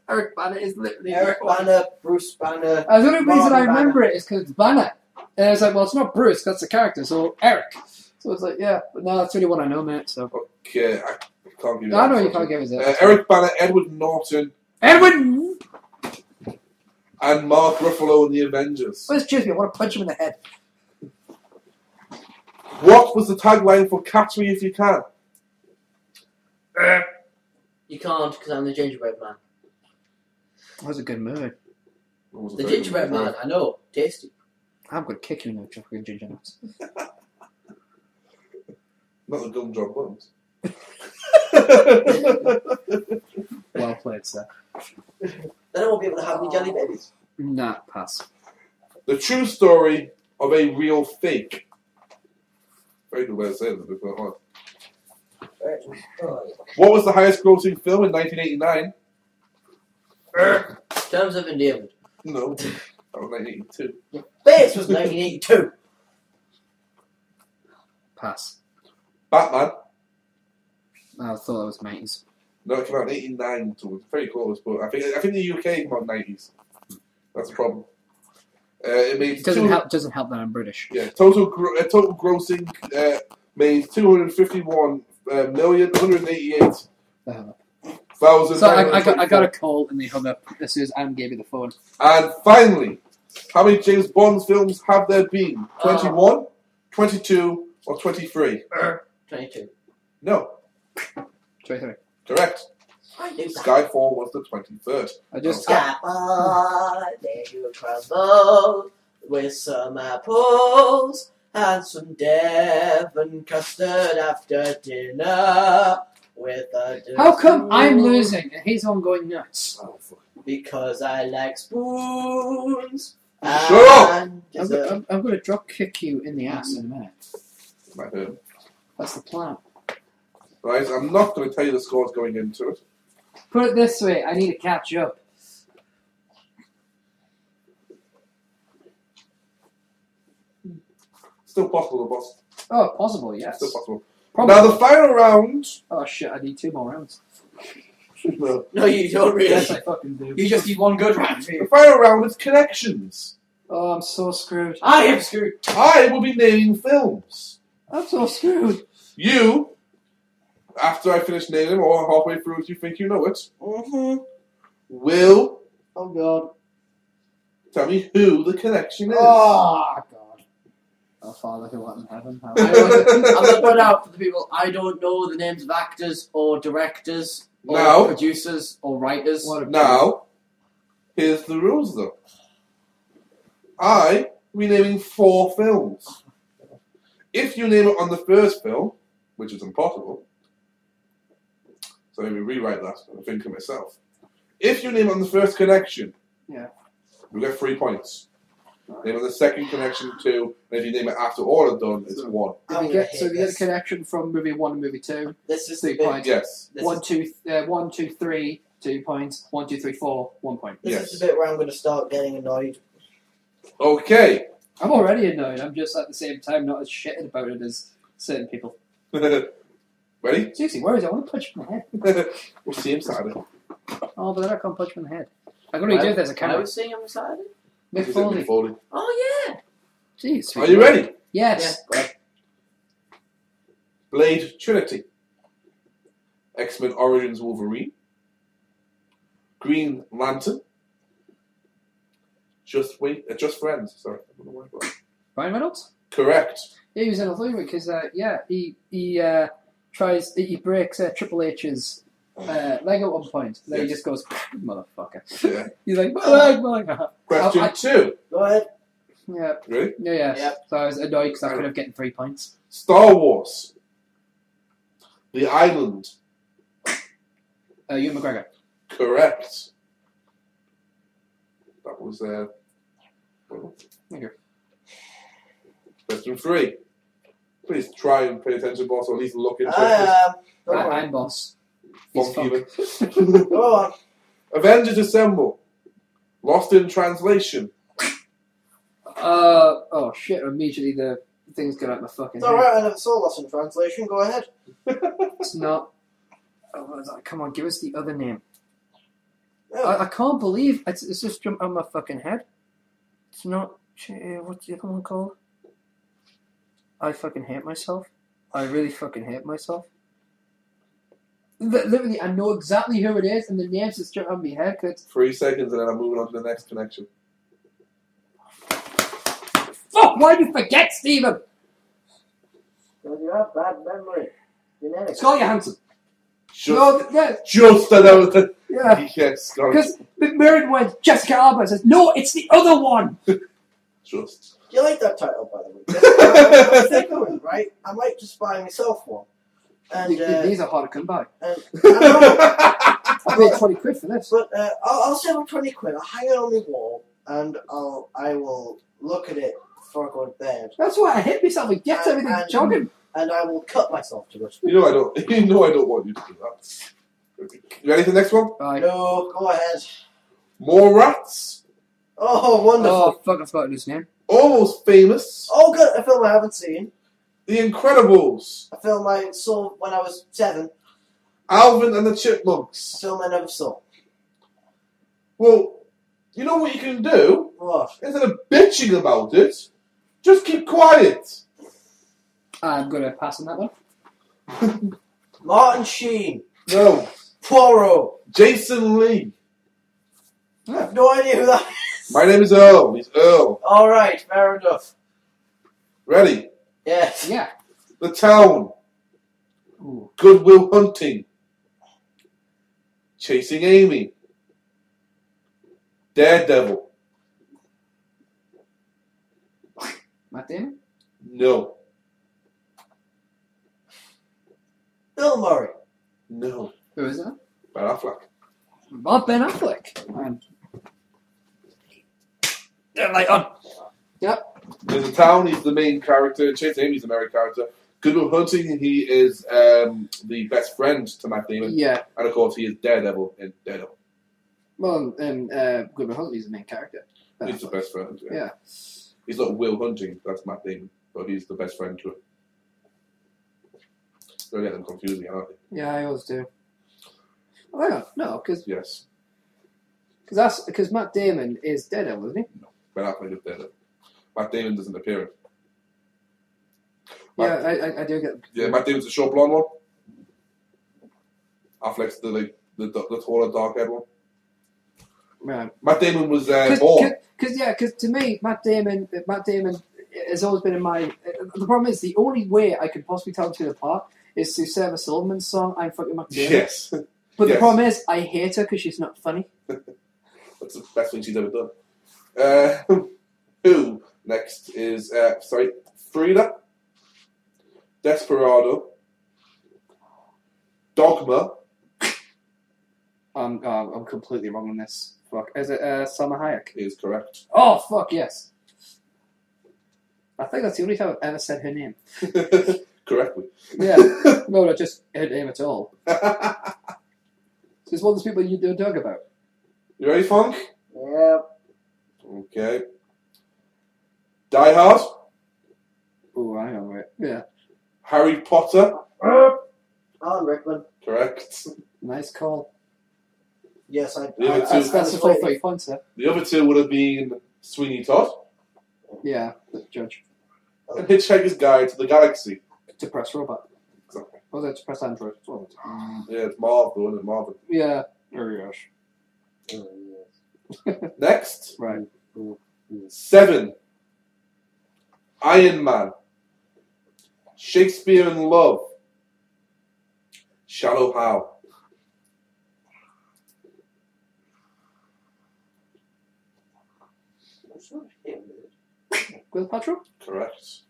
B: Eric Bana is literally
A: Eric Bana, Bruce Banner.
B: The only reason
A: Martin
B: I remember
A: Banner.
B: it is because it's Banner. And I was like, well, it's not Bruce, that's the character, so Eric. So it's like, yeah, but no, that's the only one I know, mate, so.
C: Okay, I can't give you
B: No, I
C: that.
B: know you can't give us it.
C: Eric Bana, Edward Norton,
B: Edwin!
C: and Mark Ruffalo in the Avengers.
B: Where's Jimmy? I want to punch him in the head.
C: What was the tagline for Catch Me If You Can?
A: You can't, because I'm the gingerbread man.
B: That was a good movie.
A: The gingerbread man, I know. Tasty.
B: I'm going to kick you in the chocolate ginger nuts.
C: Not the Gumdrop Buns.
B: Well played, sir.
A: Then I won't be able to have any jelly babies.
B: Nah, pass.
C: The true story of a real fake. Very good way to say it. What was the highest grossing film in 1989?
A: Terms of Endearment.
C: No, that was 1982.
A: This was 1982.
B: Pass.
C: Batman.
B: I thought that was 90s.
C: No, it came out in 89, so it's very close, but I think the UK came out in 90s. That's the problem. It made
B: It doesn't help that I'm British.
C: Yeah, total grossing made 251,188,000.
B: So I got a call and they hung up as soon as Anne gave me the phone.
C: And finally, how many James Bond films have there been? 21, 22, or 23?
A: 22.
C: No.
B: 23.
C: Correct.
A: I knew that.
C: Skyfall was the 23rd.
B: I just...
A: Skyfall, there you crumble with some apples and some Devon custard after dinner with a
B: How come I'm losing and he's on going nuts?
C: Oh, fuck.
A: Because I like spoons.
C: Shut up!
B: I'm going to drop kick you in the ass in a minute.
C: Might hurt.
B: That's the plan.
C: Right, I'm not going to tell you the scores going into it.
B: Put it this way, I need to catch up.
C: Still possible, boss.
B: Oh, possible, yes.
C: Still possible.
B: Probably.
C: Now the final round.
B: Oh shit, I need 2 more rounds.
C: No.
A: No, you don't really.
B: Yes, I fucking do.
A: You just need one good round
C: The
A: here.
C: final round is connections.
B: Oh, I'm so screwed.
A: I am screwed.
C: I will be naming films.
B: I'm so screwed.
C: You, after I finish naming them, or halfway through if you think you know it, will
A: Oh god.
C: tell me who the connection is.
B: Oh, God. Oh, Father who art in heaven.
A: I'm going to put out for the people. I don't know the names of actors or directors or
C: No.
A: producers or writers.
C: Now, here's the rules though. I will be naming 4 films. If you name it on the first film, which is impossible, so let me rewrite that and think of myself. If you name it on the first connection,
B: Yeah.
C: you get 3 points. Name on the second connection 2, and if you name it after all are done, it's 1.
B: If
A: I'm
B: you
A: gonna
B: get,
A: hate
B: so if you get a
A: this.
B: connection from movie 1 and movie 2,
A: This is
B: 3
A: the bit.
B: points.
C: Yes.
A: This
B: 1,
A: is,
B: 2, 3, 2 points. 1, 2, 3, 4, 1 point.
A: this
C: Yes.
A: is the bit where I'm going to start getting annoyed.
C: Okay.
B: I'm already annoyed. I'm just at the same time not as shitted about it as certain people.
C: Ready?
B: Seriously, where is it? I want to punch him in the head.
C: We'll see him Saturday.
B: Oh, but then I can't punch him in the head. I can only do if there's a
A: I
B: camera.
A: was seeing on Saturday.
B: Mick
C: Is it Mick
B: Foley.
C: Foley?
A: Oh yeah.
B: Jeez.
C: Are you ready?
B: Yes.
A: Yeah.
C: Blade Trinity. X-Men Origins Wolverine. Green Lantern. Just Friends. Sorry, I don't know why I got it.
B: Ryan Reynolds?
C: Correct.
B: Yeah, he was in a movie because, he breaks Triple H's leg at one point. Then he
C: Yes.
B: just goes, motherfucker.
C: Yeah.
B: He's like, my leg.
C: Question 2.
A: Go ahead.
B: Yeah.
C: Ready?
B: Yeah.
A: Yep.
B: So I was annoyed because I could have gotten 3 points.
C: Star Wars. The Island.
B: Ewan McGregor.
C: Correct. That was
B: Thank you.
C: question 3. Please try and pay attention, boss, or at least look into it.
A: I am.
B: I'm boss. He's
C: Funky
B: fucked.
C: even.
A: Go on.
C: Avengers Assemble. Lost in Translation.
B: Oh shit, immediately the things get out my fucking
A: It's
B: head.
A: alright, I never saw Lost in Translation. Go ahead.
B: It's not. Oh, what is that? Come on, give us the other name.
A: Yeah.
B: I can't believe it's just jumped on my fucking head. It's not. What's the other one called? I fucking hate myself. I really fucking hate myself. Literally, I know exactly who it is, and the names just jump on my head. 'Cause
C: 3 seconds and then I'm moving on to the next connection.
B: fuck! Why do you forget, Stephen?
A: Because you have bad memory. Genetics.
B: Scarlett Johansson.
C: Just,
B: No, yeah,
C: just another.
B: yeah.
C: Yes, Scarlett.
B: Because McMurray went Jessica Alba says, no, it's the other one.
C: Just.
A: Do you like that title, by the way? I'm thinking of it, right? I might just buy myself one. And,
B: These are hard to come by.
A: and I know,
B: I paid 20 quid for this.
A: but I'll save them 20 quid. I'll hang it on my wall, and I will look at it before I go to bed.
B: That's why I hit myself. It gets everything
A: And-
B: jogging.
A: And I will cut myself to it.
C: You know I don't. You know I don't want you to do that. You ready for the next one?
B: Right.
A: No, go ahead.
C: More Rats.
A: Oh, wonderful.
B: Oh, fuck, I forgot his name.
C: Almost Famous.
A: Oh, good. A film I haven't seen.
C: The Incredibles.
A: A film I saw when I was 7.
C: Alvin and the
A: A
C: Chipmunks.
A: film I never saw.
C: Well, you know what you can do?
A: What?
C: Instead of bitching about it, just keep quiet.
B: I'm going to pass on that one.
A: Martin Sheen.
C: No.
A: Poirot.
C: Jason Lee.
A: I have no idea who that is.
C: My name is Earl. He's Earl.
A: Alright, fair enough.
C: Ready?
A: Yes.
B: Yeah.
C: The Town.
B: Ooh.
C: Goodwill Hunting. Chasing Amy. Daredevil.
B: Matt Damon?
C: No.
A: Bill Murray.
C: No.
B: Who is that?
C: Ben Affleck.
B: Oh, Ben Affleck. Man. Yeah, like on. Yep.
C: In The Town, he's the main character. Chasing Amy's the main character. Goodwill Hunting, he is the best friend to Matt Damon.
B: Yeah.
C: And of course, he is Daredevil in Daredevil.
B: Well, Goodman Huntley's the main character. Ben
C: He's the
B: Affleck.
C: best friend.
B: Yeah.
C: He's not Will Hunting, that's Matt Damon. But he's the best friend to him. So yeah, I'm confusing, aren't they?
B: Yeah, I always do. Oh, hang on. No,
C: Yes.
B: because Matt Damon is Daredevil, isn't he?
C: Ben Affleck is Daredevil. Matt Damon doesn't appear in it.
B: Yeah, I do get.
C: Yeah, Matt Damon's the short blonde one. Affleck's the taller, dark-haired one.
B: Right.
C: Matt Damon was born.
B: Because to me, Matt Damon has always been in my. The problem is the only way I could possibly tell the two apart is to Sarah Silverman's song "I'm Fucking Matt Damon."
C: Yes.
B: But the
C: Yes.
B: problem is I hate her because she's not funny.
C: That's the best thing she's ever done. Who next is Frida, Desperado, Dogma.
B: I'm completely wrong on this. Fuck. Is it Salma Hayek?
C: Is correct.
B: Oh fuck yes. I think that's the only time I've ever said her name.
C: Correctly.
B: Yeah. No, not just her name at all. She's one of those people you don't talk about.
C: You ready, Funk?
A: Yeah.
C: Okay. Die Hard,
B: Oh, I know it. Yeah.
C: Harry Potter,
A: Alan Rickman.
C: correct.
B: Nice call.
A: Yes,
C: The other two-
B: That's the full 3 points there.
C: The other two would have been Sweeney Todd
B: Yeah, the judge.
C: and Hitchhiker's Guide to the Galaxy.
B: Depressed robot.
C: Exactly.
B: Was it depressed android? What was it?
C: Yeah, it's Marv, though, isn't it? Marvin.
B: Yeah. There you go.
C: Next,
B: Right.
C: 7. Iron Man, Shakespeare in Love, Shallow Hal.
B: Gwyneth Paltrow?
C: Correct.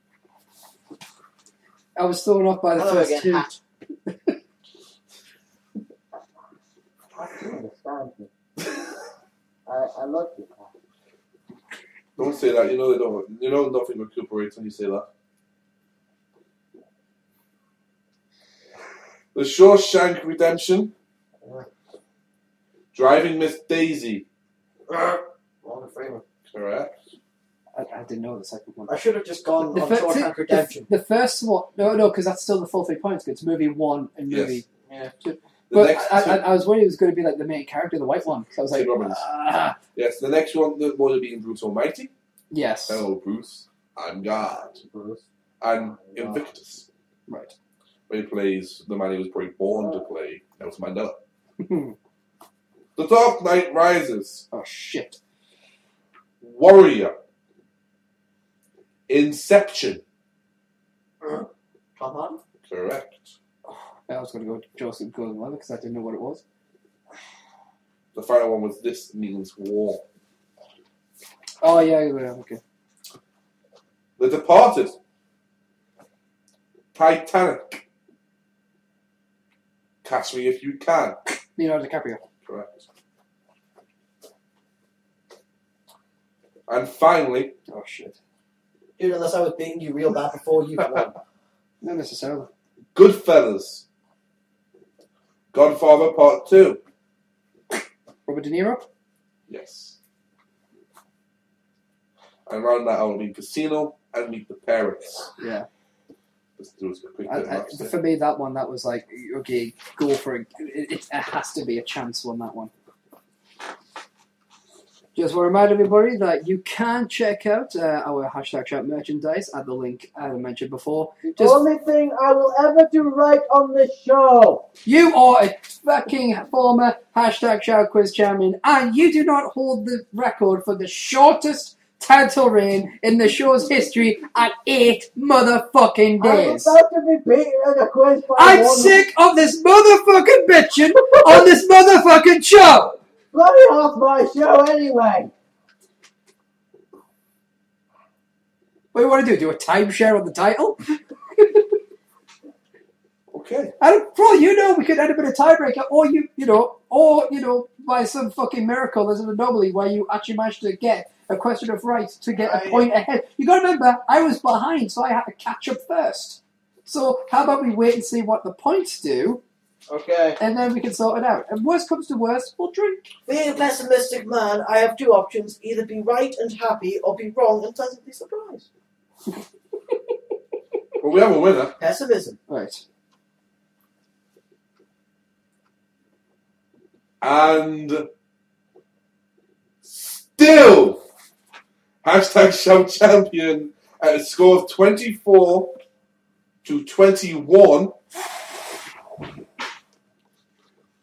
B: I was thrown off by the
A: Hello
B: first
A: again,
B: two.
A: Hat. I love you.
C: Don't say that. You know they don't. You know nothing recuperates when you say that. The Shawshank Redemption, Driving Miss Daisy.
A: Morgan Freeman.
C: Correct.
B: I didn't know the second one.
A: I should have just gone
B: The
A: on
B: fir-
A: Shawshank Redemption.
B: The first one, no, because that's still the full 3 points. It's movie 1 and movie.
C: Yes.
A: Yeah.
C: The
B: But
C: next
B: I was worried it was going to be like the main character, the white one. So I was like,
C: Tim Robbins. Yes, the next one that would have been Bruce Almighty.
B: yes,
C: Hello, Bruce. I'm God. And Invictus,
B: right.
C: where he plays the man he was probably born to play, Nelson Mandela. The Dark Knight Rises,
B: Oh shit!
C: Warrior, Inception.
A: Come on.
C: Correct.
B: I was going to go Joseph Gordon-Levitt because I didn't know what it was.
C: The final one was This Means War.
B: Oh yeah, okay.
C: The Departed, Titanic, Catch Me If You Can.
B: Leonardo DiCaprio.
C: Correct. And finally,
B: Oh shit!
A: Dude, unless I was beating you real bad before you won.
B: Not necessarily.
C: Goodfellas, Godfather Part 2.
B: Robert De Niro.
C: Yes. And around that, I will be Casino and Meet the Parents.
B: Yeah.
C: Let's do a quick bit of maths there.
B: For me, that one was like, okay, go for it. It has to be a chance on that one. Just want to remind everybody that you can check out our hashtag chat merchandise at the link I mentioned before.
A: The only thing I will ever do right on this show.
B: You are a fucking former hashtag shout quiz champion, and you do not hold the record for the shortest title reign in the show's history at 8 motherfucking days.
A: I'm about to be beaten in a quiz by
B: I'm
A: one.
B: sick of this motherfucking bitching on this motherfucking show.
A: Bloody off my show anyway.
B: What do you want to do? Do a timeshare on the title?
C: Okay.
B: For all you know, we could end up in a tiebreaker, or by some fucking miracle, there's an anomaly where you actually managed to get a question of right to get a point ahead. You got to remember, I was behind, so I had to catch up first. So how about we wait and see what the points do,
A: Okay.
B: and then we can sort it out. And worst comes to worst, we'll drink.
A: Being a pessimistic man, I have two options: either be right and happy, or be wrong and pleasantly surprised.
C: Well, we have a winner.
B: Right.
C: And still, hashtag shout champion at a score of 24-21.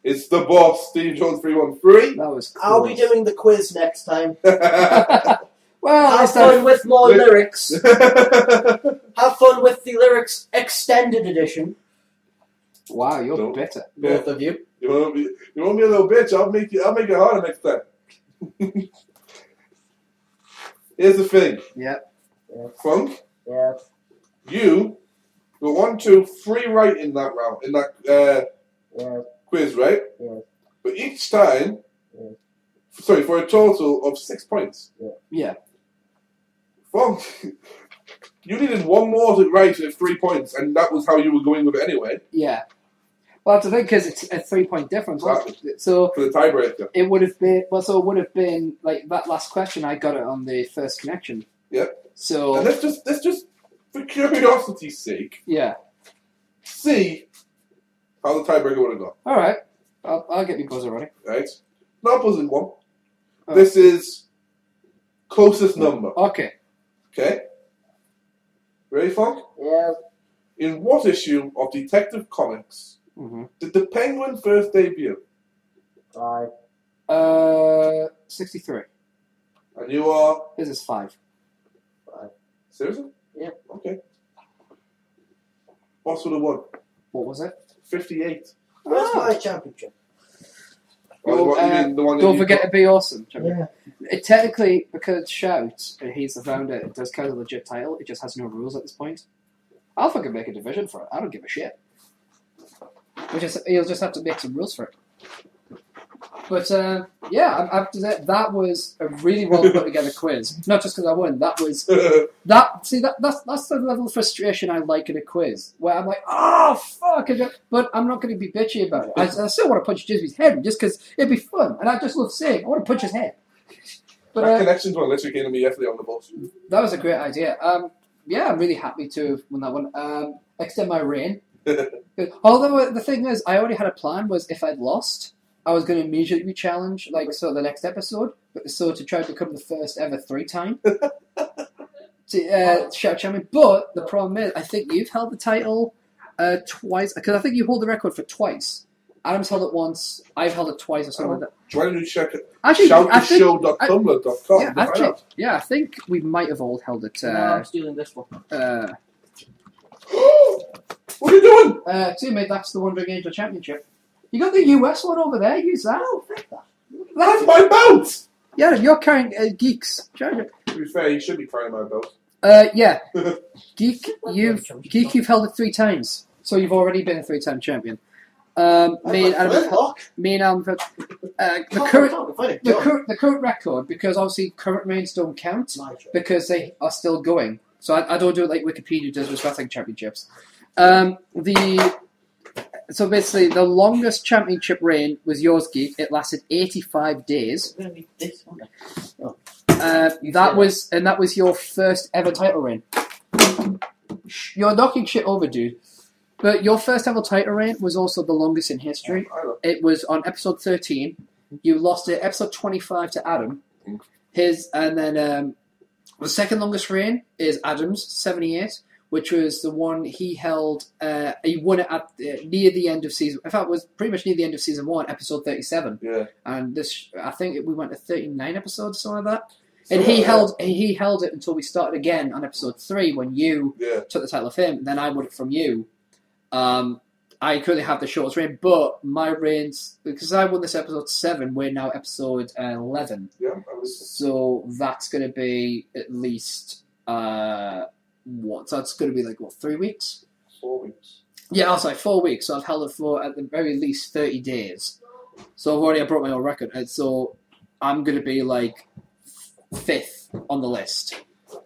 C: It's the boss, Steve Jones 313.
B: That was cool.
A: I'll be doing the quiz next time.
B: Well,
A: Have
B: this
A: fun
B: time,
A: with more lyrics. Have fun with the lyrics extended edition.
B: wow, you're
C: Don't-
B: bitter.
A: Both of you.
C: You want to be a little bitch? I'll make it harder next time. Here's the thing,
B: Yeah.
C: Funk.
A: Yeah.
C: You got 1, 2, 3 right in that round, in that
A: Yeah.
C: quiz, right?
A: Yeah.
C: But each time,
A: Yeah.
C: sorry, for a total of 6 points.
B: Yeah.
C: Funk, you needed one more to right at 3 points, and that was how you were going with it anyway.
B: Yeah. Well, that's the thing, because it's a 3-point difference, wasn't it? So
C: For the tiebreaker.
B: it would have been like that last question. I got it on the first connection.
C: Yep.
B: So
C: And let's just, for curiosity's sake,
B: yeah.
C: see how the tiebreaker would have gone.
B: All right, I'll get my buzzer ready.
C: Right? Not a buzzing one.
B: Oh.
C: This is closest number.
B: Okay.
C: Okay? Ready, Funk?
A: Yeah.
C: In what issue of Detective Comics
B: Mm-hmm.
C: did the Penguin first debut?
A: 5.
B: 63.
C: And you are...
B: This is 5.
A: 5.
C: Seriously?
A: Yeah.
C: Okay. Boss would have won.
B: What was it?
C: 58.
A: Where's my championship?
C: Oh, what, you mean the one that
B: Don't
C: you
B: forget
C: got?
B: to be awesome.
A: Yeah.
B: It technically, because Shout, he's the founder, it does kind of a legit title. It just has no rules at this point. I'll fucking make a division for it. I don't give a shit. He'll just have to make some rules for it. But yeah, after that was a really well put together quiz. Not just because I won. That was that. See, that's the level of frustration I like in a quiz, where I'm like, oh fuck, but I'm not going to be bitchy about it. I still want to punch Jizby's head just because it'd be fun, and I just love saying I want to punch his head. But
C: that connection's one literally came to me yesterday on the bus.
B: that was a great idea. Yeah, I'm really happy to win that one. Extend my reign. Although the thing is, I already had a plan. Was if I'd lost, I was going to immediately be challenged, like so the next episode. So to try to become the first ever 3-time Shout champion. But the problem is, I think you've held the title twice because I think you hold the record for twice. Adam's held it once. I've held it twice or something like that.
C: Why don't you check it?
B: Actually,
C: Shouttheshow.tumblr.com.
B: yeah, actually, yeah, I think we might have all held it.
A: No, I'm stealing this one.
C: What are you doing?
B: Teammate, that's the Wandering Angel Championship. You got the US one over there. Use that.
A: Oh, take that.
C: That's my belt!
B: Yeah, you're carrying Geek's treasure.
C: To be fair, you should be carrying my belt.
B: Yeah. Geek, you've held it 3 times, so you've already been a 3-time champion. Me and Adam, the current record, because obviously current reigns don't count because they are still going. So I don't do it like Wikipedia does with wrestling championships. So basically, the longest championship reign was yours, Geek. It lasted 85 days.
A: This one. Oh.
B: That was your first ever title reign. You're knocking shit over, dude. But your first ever title reign was also the longest in history. It was on episode 13. You lost it episode 25 to Adam. And then the second longest reign is Adam's 78, which was the one he held. He won it at near the end of season. In fact, it was pretty much near the end of season 1, episode 37.
C: Yeah.
B: And this, I think we went to 39 episodes, something like that. And he held it until we started again on episode 3 when you took the title of him. And then I won it from you. I currently have the shortest reign, but my reigns, because I won this episode 7, we're now episode 11.
C: Yeah.
B: So that's going to be at least, so that's going to be like, 3 weeks?
C: 4 weeks.
B: Yeah, I was like 4 weeks, so I've held it for at the very least 30 days. So I've already broke my own record, and so I'm going to be like 5th on the list.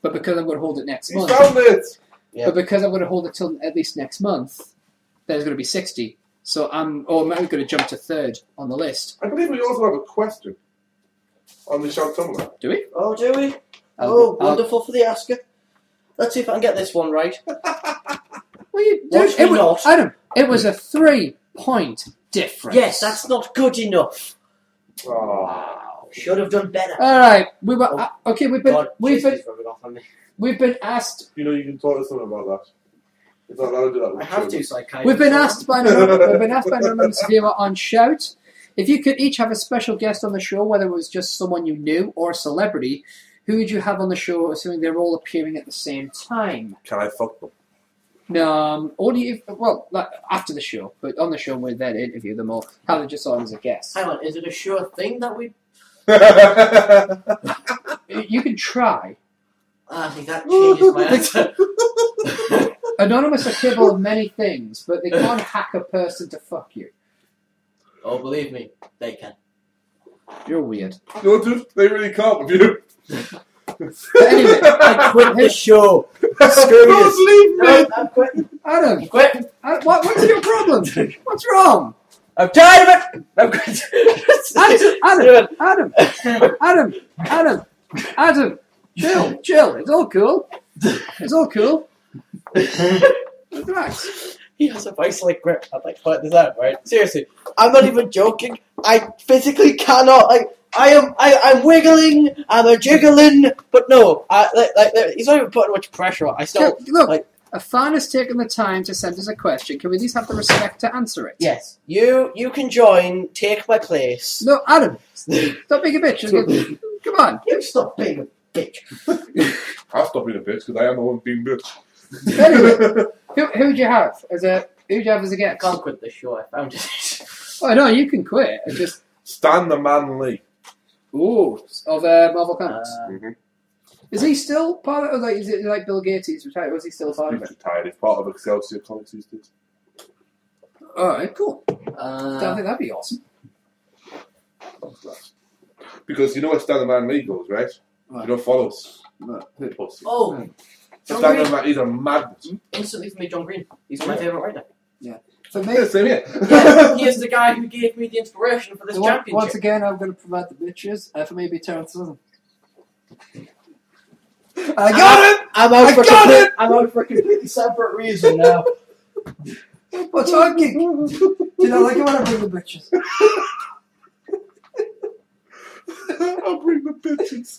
B: But because I'm going to hold it next month.
C: Found it!
A: Yeah.
B: But because I'm going to hold it till at least next month, there's going to be 60. So I'm going to jump to 3rd on the list.
C: I believe we also have a question on the Shout Tumblr.
B: Do we?
A: Oh, do we? Wonderful for the asker. Let's see if I can get this one right.
B: Well, you
A: Watch me not.
B: Adam, it was a 3-point difference.
A: Yes, that's not good enough.
C: Oh.
A: Should have done better.
B: All right, we were okay. We've
A: God,
B: been
A: Jesus, rubbing off on me.
B: we've been asked.
C: You know, you can talk to someone about that. It's not allowed to do that.
A: I have to, psychiatrist.
B: We've been asked by an anonymous viewer on Shout if you could each have a special guest on the show, whether it was just someone you knew or a celebrity. Who would you have on the show, assuming they're all appearing at the same time?
C: Can I fuck them?
B: No, only if, like, after the show, but on the show we're there to interview them or have them just on as a guest.
A: Hang on, is it a sure thing that we...
B: You can try.
A: I think that changes my answer.
B: Anonymous are capable of many things, but they can't hack a person to fuck you.
A: Oh, believe me, they can.
B: You're weird.
C: No, dude, they really can't with you.
B: But anyway,
A: I quit the show. Screw
C: Don't
A: you.
C: leave me!
A: No, I'm quitting.
B: Adam,
A: I'm quitting.
B: what's your problem? What's wrong?
A: I'm tired of it. I'm quitting.
B: Adam, Chill. It's all cool. It's all cool. Relax.
D: He has a vice-like grip. I'd like to point this out, right? Seriously, I'm not even joking. I physically cannot. I'm wiggling. I'm a jiggling, but no. He's not even putting much pressure on. I still
B: Look. A fan has taken the time to send us a question. Can we at least have the respect to answer it?
D: Yes. You can join. Take my place.
B: No, Adam. Stop being a bitch. Come on.
D: You stop being a bitch.
C: I'll stop being a bitch because I am the one being bitch.
B: Anyway, who'd you have as a guest?
A: I can't quit the show. I found it.
B: Oh no, you can quit. I just
C: Stan the Man Lee.
B: of Marvel Comics. Is he still part of it? Like, is it like Bill Gates? He's retired. Was he still part of
C: He's
B: it?
C: retired. He's part of Excelsior Comics these days.
B: All right, cool. I think that'd be awesome.
C: Because you know where Stan the Man Lee goes, right?
B: Right.
C: You don't follow us.
B: Pussy.
A: Oh, John
C: Stan the
A: Green.
C: Man, he's a madness.
A: Instantly for me, John Green. He's my favourite writer.
B: For me,
C: Yeah, same here.
A: Yeah, he is the guy who gave me the inspiration for this championship.
B: once again, I'm going to provide the bitches. For me, it'd be Terrence Southern. I got it!
D: I'm out for a completely separate reason now.
B: What's talking? Do you not like it when I bring the bitches?
C: I'll bring the bitches.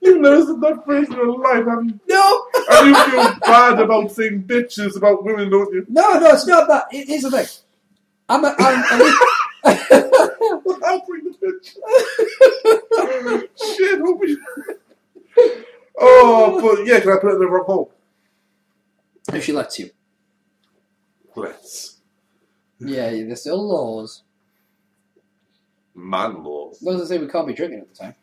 C: You've never said that phrase in your life, have you?
B: No!
C: And you feel bad about saying bitches about women, don't you?
B: No, it's not that. Here's the thing. I'll
C: bring the bitch. Shit, hope we... Oh, but yeah, can I put it in the wrong hole?
B: if she lets you.
C: Let's.
B: Yeah, there's still laws.
C: Man laws.
B: What does it say we can't be drinking at the time?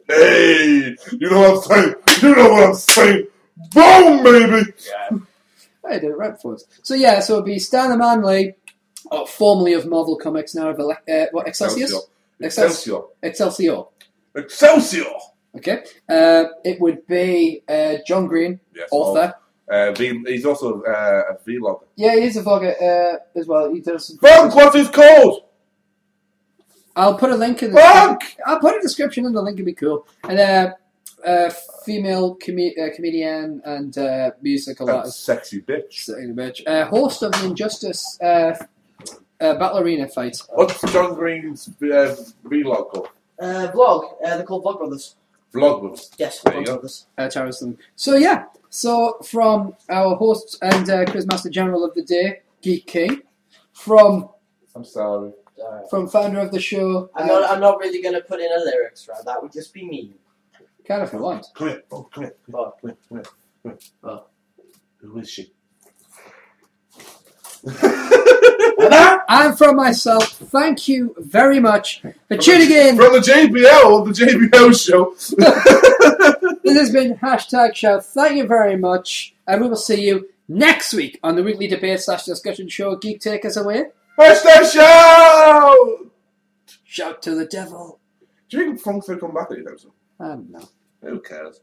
C: Hey! You know what I'm saying? You know what I'm saying? Boom, baby!
D: Yeah.
B: I did it right first. So it'd be Stan the Man Lee, formerly of Marvel Comics, now of Excelsior?
C: Excelsior.
B: Excelsior.
C: Excelsior!
B: Okay. It would be John Green,
C: Yes,
B: author.
C: he's also a vlogger.
B: Yeah, he is a vlogger as well. He does some
C: Frank, what's his code?
B: I'll put a link in the
C: Frank!
B: I'll put a description and the link would be cool. And female comedian and musical
C: That
B: artist.
C: sexy bitch.
B: Sexy bitch. Host of the Injustice Battle Arena fight.
C: What's John Green's vlog called?
A: Vlog. They're called Vlog Brothers.
C: Vlog with us.
A: Yes,
C: There you
A: Vlog
C: go.
A: Brothers.
B: Terrorism. So from our host and Quizmaster General of the Day, Geek King, from
C: I'm sorry.
B: founder of the show,
A: I'm not really going to put in a lyrics round. That would just be mean.
B: kind of if you want.
C: Come here. Oh, come here.
A: Oh.
C: Come here. Come here. Come here.
A: Oh.
C: Who is she?
B: And from myself, thank you very much for tuning in.
C: From the JBL, the JBL show.
B: This has been #show. Thank you very much, and we will see you next week on the weekly debate / discussion show. Geek, take us away.
C: #show!
B: Shout to the devil.
C: Do you think Funk's will come back anytime soon?
B: I don't know.
C: Who cares?